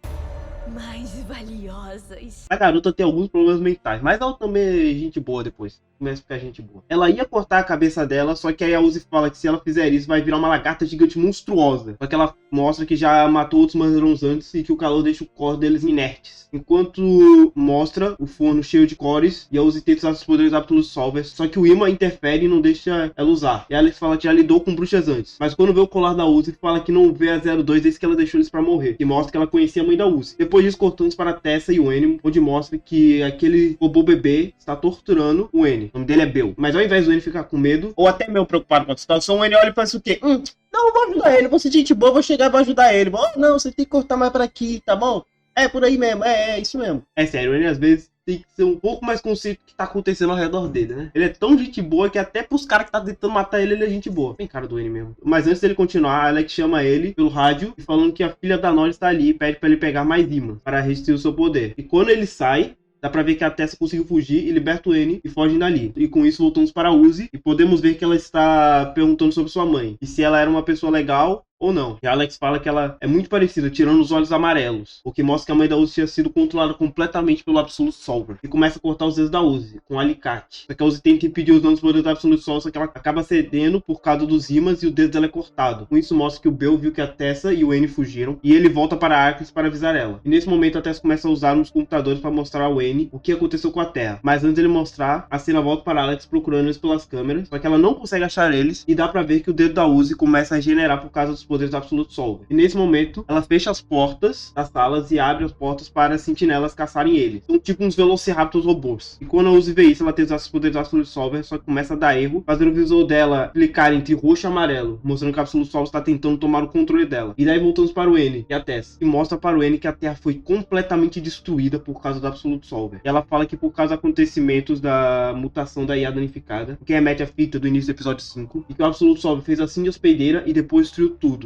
Mais valiosas. A garota tem alguns problemas mentais, mas ela também é gente boa depois. começa a ficar gente boa. Ela ia cortar a cabeça dela, só que aí a Uzi fala que se ela fizer isso, vai virar uma lagarta gigante monstruosa. Só que ela mostra que já matou outros Mandarons antes e que o calor deixa o core deles inertes. Enquanto mostra o forno cheio de cores e a Uzi tenta usar seus poderes Absolute Solver, só que o imã interfere e não deixa ela usar. E a Alex fala que já lidou com bruxas antes, mas quando vê o colar da Uzi, fala que não vê a 02 desde que ela deixou eles pra morrer, que mostra que ela conhecia a mãe da Uzi. Depois disso, cortamos para Tessa e o N, onde mostra que aquele robô bebê está torturando o N. O nome dele é Bill. Mas ao invés do N ficar com medo, ou até meio preocupado com a situação, o N olha e pensa o quê? Não, eu vou ajudar ele, vou ser gente boa, vou chegar e vou ajudar ele. Não, você tem que cortar mais pra aqui, tá bom? É por aí mesmo, é isso mesmo. É sério, o N às vezes tem que ser um pouco mais consciente do que tá acontecendo ao redor dele, né? Ele é tão gente boa que até pros caras que tá tentando matar ele, ele é gente boa. Tem cara do N mesmo. Mas antes dele continuar, a Alex chama ele pelo rádio e falando que a filha da Nora está ali e pede pra ele pegar mais imãs para resistir o seu poder. E quando ele sai, dá pra ver que a Tessa conseguiu fugir e liberta o N e foge dali. E com isso voltamos para a Uzi e podemos ver que ela está perguntando sobre sua mãe. E se ela era uma pessoa legal ou não. E a Alex fala que ela é muito parecida, tirando os olhos amarelos, o que mostra que a mãe da Uzi tinha sido controlada completamente pelo Absolute Solver. E começa a cortar os dedos da Uzi, com um alicate. Só que a Uzi tenta impedir os danos poderes do Absolute Solver, só que ela acaba cedendo por causa dos ímãs e o dedo dela é cortado. Com isso mostra que o Bill viu que a Tessa e o N fugiram, e ele volta para a Arcus para avisar ela. E nesse momento a Tessa começa a usar uns computadores para mostrar ao N o que aconteceu com a Terra. Mas antes dele mostrar, a cena volta para a Alex procurando eles pelas câmeras, só que ela não consegue achar eles, e dá pra ver que o dedo da Uzi começa a regenerar por causa dos poderes do Absolute Solver. E nesse momento, ela fecha as portas das salas e abre as portas para as sentinelas caçarem eles. São tipo uns Velociraptors robôs. E quando a Uzi vê isso, ela tenta usar seus poderes do Absolute Solver, só que começa a dar erro, fazendo o visor dela clicar entre roxo e amarelo, mostrando que o Absolute Solver está tentando tomar o controle dela. E daí voltamos para o N e a Tess, e mostra para o N que a Terra foi completamente destruída por causa do Absolute Solver. E ela fala que por causa dos acontecimentos da mutação da IA danificada, que remete à fita do início do episódio 5, e que o Absolute Solver fez assim de hospedeira e depois destruiu tudo.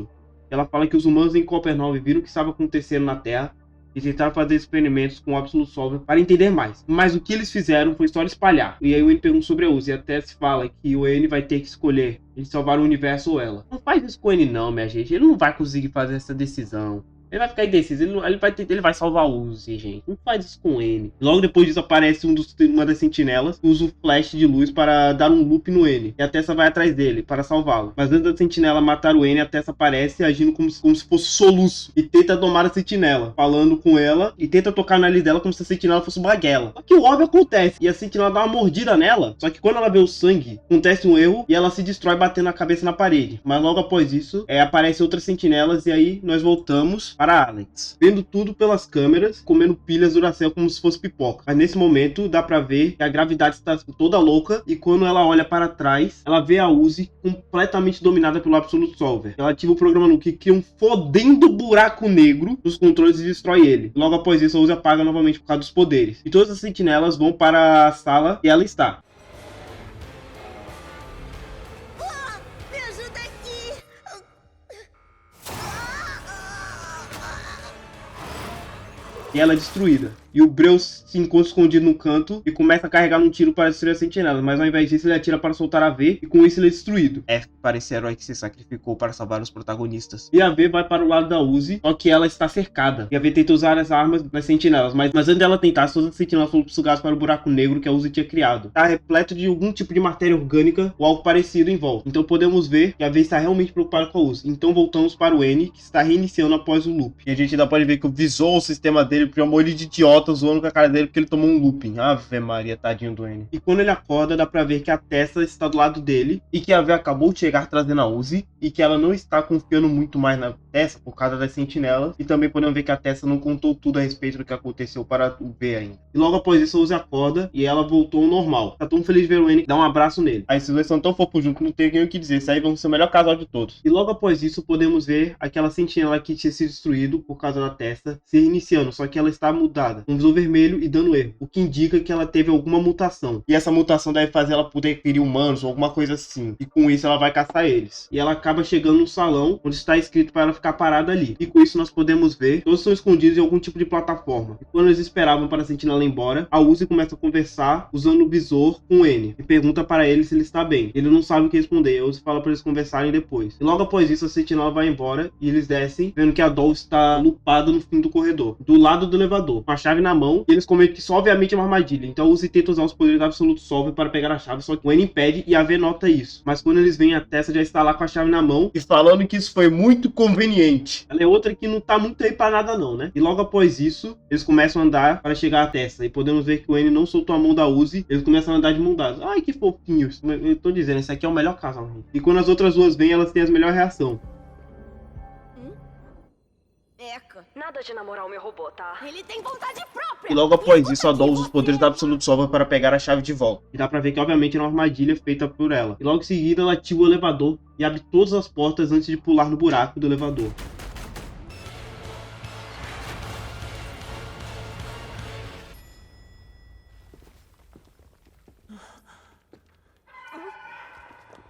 Ela fala que os humanos em Copper 9 viram o que estava acontecendo na Terra e tentaram fazer experimentos com o Absolute Solver para entender mais. Mas o que eles fizeram foi só espalhar. E aí o N pergunta sobre a Uzi e a Tess fala que o N vai ter que escolher entre salvar o universo ou ela. Não faz isso com o N não, minha gente. Ele não vai conseguir fazer essa decisão. Ele vai ficar indeciso, ele vai salvar o Uzi, gente. Não faz isso com ele. Logo depois disso aparece uma das sentinelas, usa o flash de luz para dar um loop no N. E a Tessa vai atrás dele para salvá-lo. Mas antes da sentinela matar o N, a Tessa aparece agindo como se fosse soluço. E tenta domar a sentinela, falando com ela e tenta tocar na nariz dela como se a sentinela fosse baguela. Só que o óbvio acontece e a sentinela dá uma mordida nela. Só que quando ela vê o sangue, acontece um erro e ela se destrói batendo a cabeça na parede. Mas logo após isso, aparecem outras sentinelas e aí nós voltamos para Alex, vendo tudo pelas câmeras, comendo pilhas Duracell como se fosse pipoca. Mas nesse momento dá pra ver que a gravidade está toda louca e quando ela olha para trás, ela vê a Uzi completamente dominada pelo Absolute Solver. Ela ativa o programa no que cria um fodendo buraco negro nos controles e destrói ele. Logo após isso, a Uzi apaga novamente por causa dos poderes. E todas as sentinelas vão para a sala e ela está. Me ajuda aqui! E ela é destruída. E o Breu se encontra escondido no canto e começa a carregar um tiro para destruir as sentinelas, mas ao invés disso ele atira para soltar a V e com isso ele é destruído. Parece herói que se sacrificou para salvar os protagonistas. E a V vai para o lado da Uzi, só que ela está cercada. E a V tenta usar as armas nas sentinelas, mas antes dela tentar, todas as sentinelas foram sugadas para o buraco negro que a Uzi tinha criado. Está repleto de algum tipo de matéria orgânica ou algo parecido em volta. Então podemos ver que a V está realmente preocupada com a Uzi. Então voltamos para o N, que está reiniciando após o loop. E a gente ainda pode ver que o visor, o sistema dele, chamou ele de idiota, zoando com a cara dele porque ele tomou um looping. Ave Maria, tadinho do N. E quando ele acorda, dá pra ver que a Tessa está do lado dele e que a V acabou de chegar trazendo a Uzi e que ela não está confiando muito mais na Tessa por causa das sentinelas. E também podemos ver que a Tessa não contou tudo a respeito do que aconteceu para o V ainda. E logo após isso, a Uzi acorda e ela voltou ao normal. Tá tão feliz de ver o N, dá um abraço nele. Aí esses dois são tão fofos juntos, não tem o que dizer. Isso aí vão ser o melhor casal de todos. E logo após isso, podemos ver aquela sentinela que tinha sido destruído por causa da Tessa se reiniciando, só que ela está mudada. Um visor vermelho e dando erro, o que indica que ela teve alguma mutação. E essa mutação deve fazer ela poder adquirir humanos ou alguma coisa assim. E com isso ela vai caçar eles. E ela acaba chegando no salão onde está escrito para ela ficar parada ali. E com isso nós podemos ver todos são escondidos em algum tipo de plataforma. E quando eles esperavam para a sentinela ir embora, a Uzi começa a conversar usando o visor com o N. E pergunta para ele se ele está bem. Ele não sabe o que responder. A Uzi fala para eles conversarem depois. E logo após isso a sentinela vai embora e eles descem, vendo que a Doll está lupada no fim do corredor, do lado do elevador, com a chave chave na mão e eles comentam que isso obviamente é uma armadilha. Então a Uzi tenta usar os poderes do Absolute Solver para pegar a chave, só que o N impede e a V nota isso. Mas quando eles veem a Tessa já está lá com a chave na mão e falando que isso foi muito conveniente. Ela é outra que não tá muito aí pra nada não, né? E logo após isso, eles começam a andar para chegar à Tessa. E podemos ver que o N não soltou a mão da Uzi, eles começam a andar de mão dadas. Ai, que fofinhos. Eu tô dizendo, esse aqui é o melhor casal. E quando as outras duas vêm, elas têm a melhor reação. Eca, Nada de namorar o meu robô, tá? ele tem vontade própria! E logo após isso, a Doll usa os poderes da Absolute Solver para pegar a chave de volta. E dá pra ver que obviamente é uma armadilha feita por ela. E logo em seguida ela ativa o elevador e abre todas as portas antes de pular no buraco do elevador.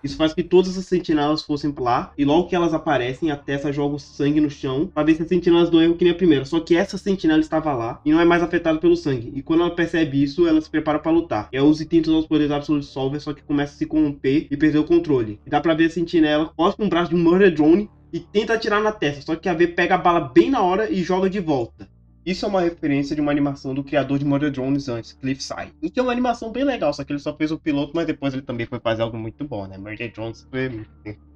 Isso faz que todas as sentinelas fossem lá, e logo que elas aparecem, a Tessa joga o sangue no chão pra ver se as sentinelas dão erro que nem a primeira. Só que essa sentinela estava lá e não é mais afetada pelo sangue. E quando ela percebe isso, ela se prepara pra lutar. E a Uzi tenta usar os poderes da Absolute Solver, só que começa a se corromper e perder o controle. E dá pra ver a sentinela cospe um braço de um Murder Drone e tenta atirar na Tessa, só que a V pega a bala bem na hora e joga de volta. Isso é uma referência de uma animação do criador de Murder Drones antes, Cliffside. E que é uma animação bem legal, só que ele só fez o piloto, mas depois ele também foi fazer algo muito bom, né? Murder Drones foi...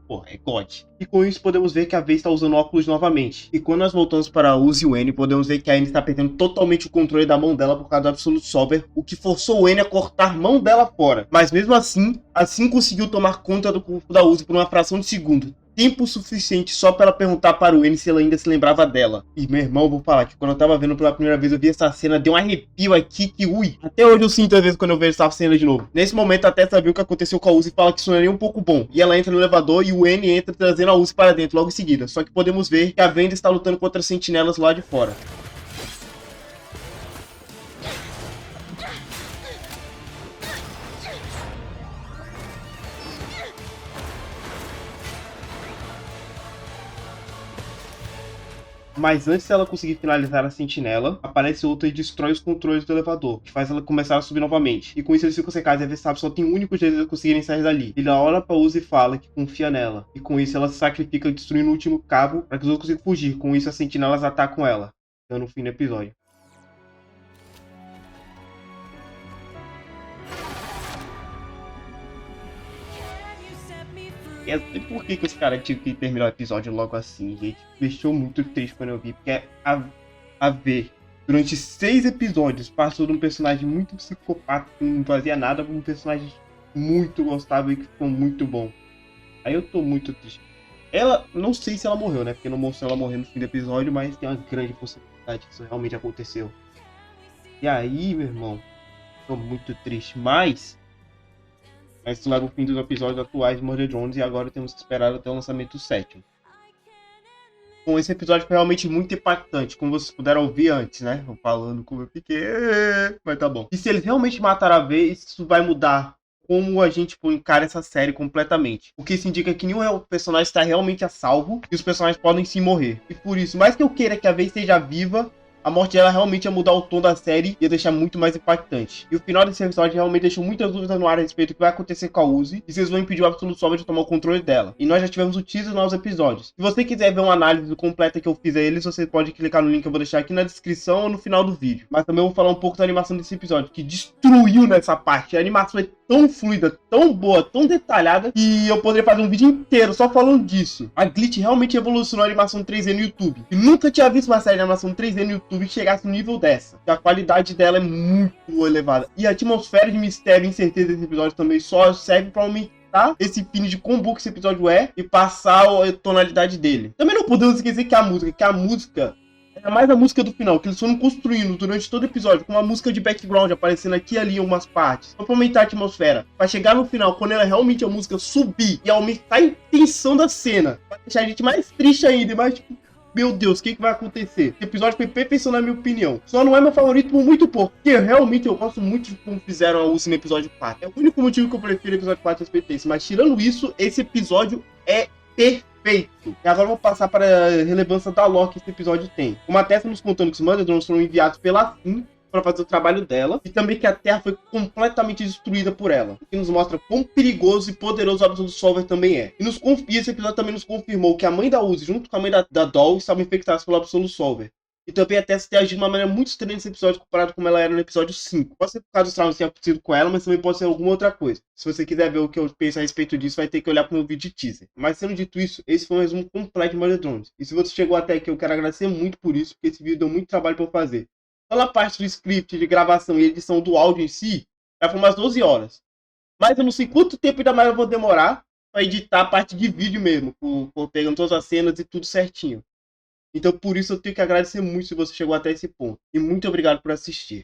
Porra, é God. E com isso podemos ver que a V está usando óculos novamente. E quando nós voltamos para a Uzi e o N, podemos ver que a N está perdendo totalmente o controle da mão dela por causa do Absolute Solver, o que forçou o N a cortar a mão dela fora. Mas mesmo assim conseguiu tomar conta do corpo da Uzi por uma fração de segundo. Tempo suficiente só para ela perguntar para o N se ela ainda se lembrava dela. E meu irmão, eu vou falar que quando eu tava vendo pela primeira vez, eu vi essa cena, deu um arrepio aqui que ui. Até hoje eu sinto às vezes quando eu vejo essa cena de novo. Nesse momento a Tessa viu o que aconteceu com a Uzi e fala que isso não é nem um pouco bom. E ela entra no elevador e o N entra trazendo a Uzi para dentro logo em seguida. Só que podemos ver que a Venda está lutando contra as sentinelas lá de fora. Mas antes dela conseguir finalizar a sentinela, aparece outra e destrói os controles do elevador, que faz ela começar a subir novamente. E com isso eles ficam secados e a Verstappen só tem um único jeito de eles conseguirem sair dali. Ele olha pra Uzi e fala que confia nela. E com isso ela se sacrifica destruindo o último cabo para que os outros consigam fugir. Com isso as sentinelas atacam ela, dando o fim do episódio. Eu sei por que os caras tinham que terminar o episódio logo assim, gente. Me deixou muito triste quando eu vi, porque a V, durante 6 episódios, passou de um personagem muito psicopata, que não fazia nada, pra um personagem muito gostável e que ficou muito bom. Aí eu tô muito triste. Ela, não sei se ela morreu, né? Porque não mostrou ela morrer no fim do episódio, mas tem uma grande possibilidade que isso realmente aconteceu. E aí, meu irmão, tô muito triste, mas isso leva o fim dos episódios atuais de Murder Drones e agora temos que esperar até o lançamento 7. Bom, esse episódio foi realmente muito impactante, como vocês puderam ouvir antes, né? Eu falando como eu fiquei, mas tá bom. E se eles realmente mataram a V, isso vai mudar como a gente encara essa série completamente. O que isso indica que nenhum personagem está realmente a salvo e os personagens podem sim morrer. E por isso, mais que eu queira que a V esteja viva, a morte dela realmente ia mudar o tom da série e ia deixar muito mais impactante. E o final desse episódio realmente deixou muitas dúvidas no ar a respeito do que vai acontecer com a Uzi e se eles vão impedir o Absolute Solver de tomar o controle dela. E nós já tivemos o teaser nos novos episódios. Se você quiser ver uma análise completa que eu fiz a eles, você pode clicar no link que eu vou deixar aqui na descrição ou no final do vídeo. Mas também eu vou falar um pouco da animação desse episódio, que destruiu nessa parte. A animação é tão fluida, tão boa, tão detalhada, que eu poderia fazer um vídeo inteiro só falando disso. A Glitch realmente revolucionou a animação 3D no YouTube. E nunca tinha visto uma série de animação 3D no YouTube que chegasse no nível dessa. E a qualidade dela é muito elevada. E a atmosfera de mistério e incerteza desse episódio também só serve pra aumentar esse feeling de quão bom que esse episódio é e passar a tonalidade dele. Também não podemos esquecer que a música é mais a música do final, que eles foram construindo durante todo o episódio, com uma música de background aparecendo aqui e ali em algumas partes, só pra aumentar a atmosfera, pra chegar no final, quando ela realmente a música subir e aumentar a tensão da cena, pra deixar a gente mais triste ainda, e mais tipo, meu Deus, o que vai acontecer? Esse episódio foi perfeição na minha opinião. Só não é meu favorito por muito pouco, porque realmente eu gosto muito de como fizeram a Uzi no episódio 4. É o único motivo que eu prefiro o episódio 4 respeito a esse, mas tirando isso, esse episódio é perfeito. E agora eu vou passar para a relevância da lore que esse episódio tem. Uma Tessa nos contando que os Murder Drones foram enviados pela SIM para fazer o trabalho dela, e também que a Terra foi completamente destruída por ela, o que nos mostra quão perigoso e poderoso o Absolute Solver também é. E esse episódio também nos confirmou que a mãe da Uzi, junto com a mãe da Doll, estavam infectadas pelo Absolute Solver. E também a Tessa tem agido de uma maneira muito estranha nesse episódio comparado com como ela era no episódio 5. Pode ser por causa dos traumas que tenha acontecido com ela, mas também pode ser alguma outra coisa. Se você quiser ver o que eu penso a respeito disso, vai ter que olhar pro meu vídeo de teaser. Mas sendo dito isso, esse foi um resumo completo de Murder Drones. E se você chegou até aqui, eu quero agradecer muito por isso, porque esse vídeo deu muito trabalho pra eu fazer. Só na parte do script, de gravação e edição do áudio em si, já foi umas 12 horas. Mas eu não sei quanto tempo ainda mais eu vou demorar pra editar a parte de vídeo mesmo, por pegando todas as cenas e tudo certinho. Então por isso eu tenho que agradecer muito se você chegou até esse ponto. E muito obrigado por assistir.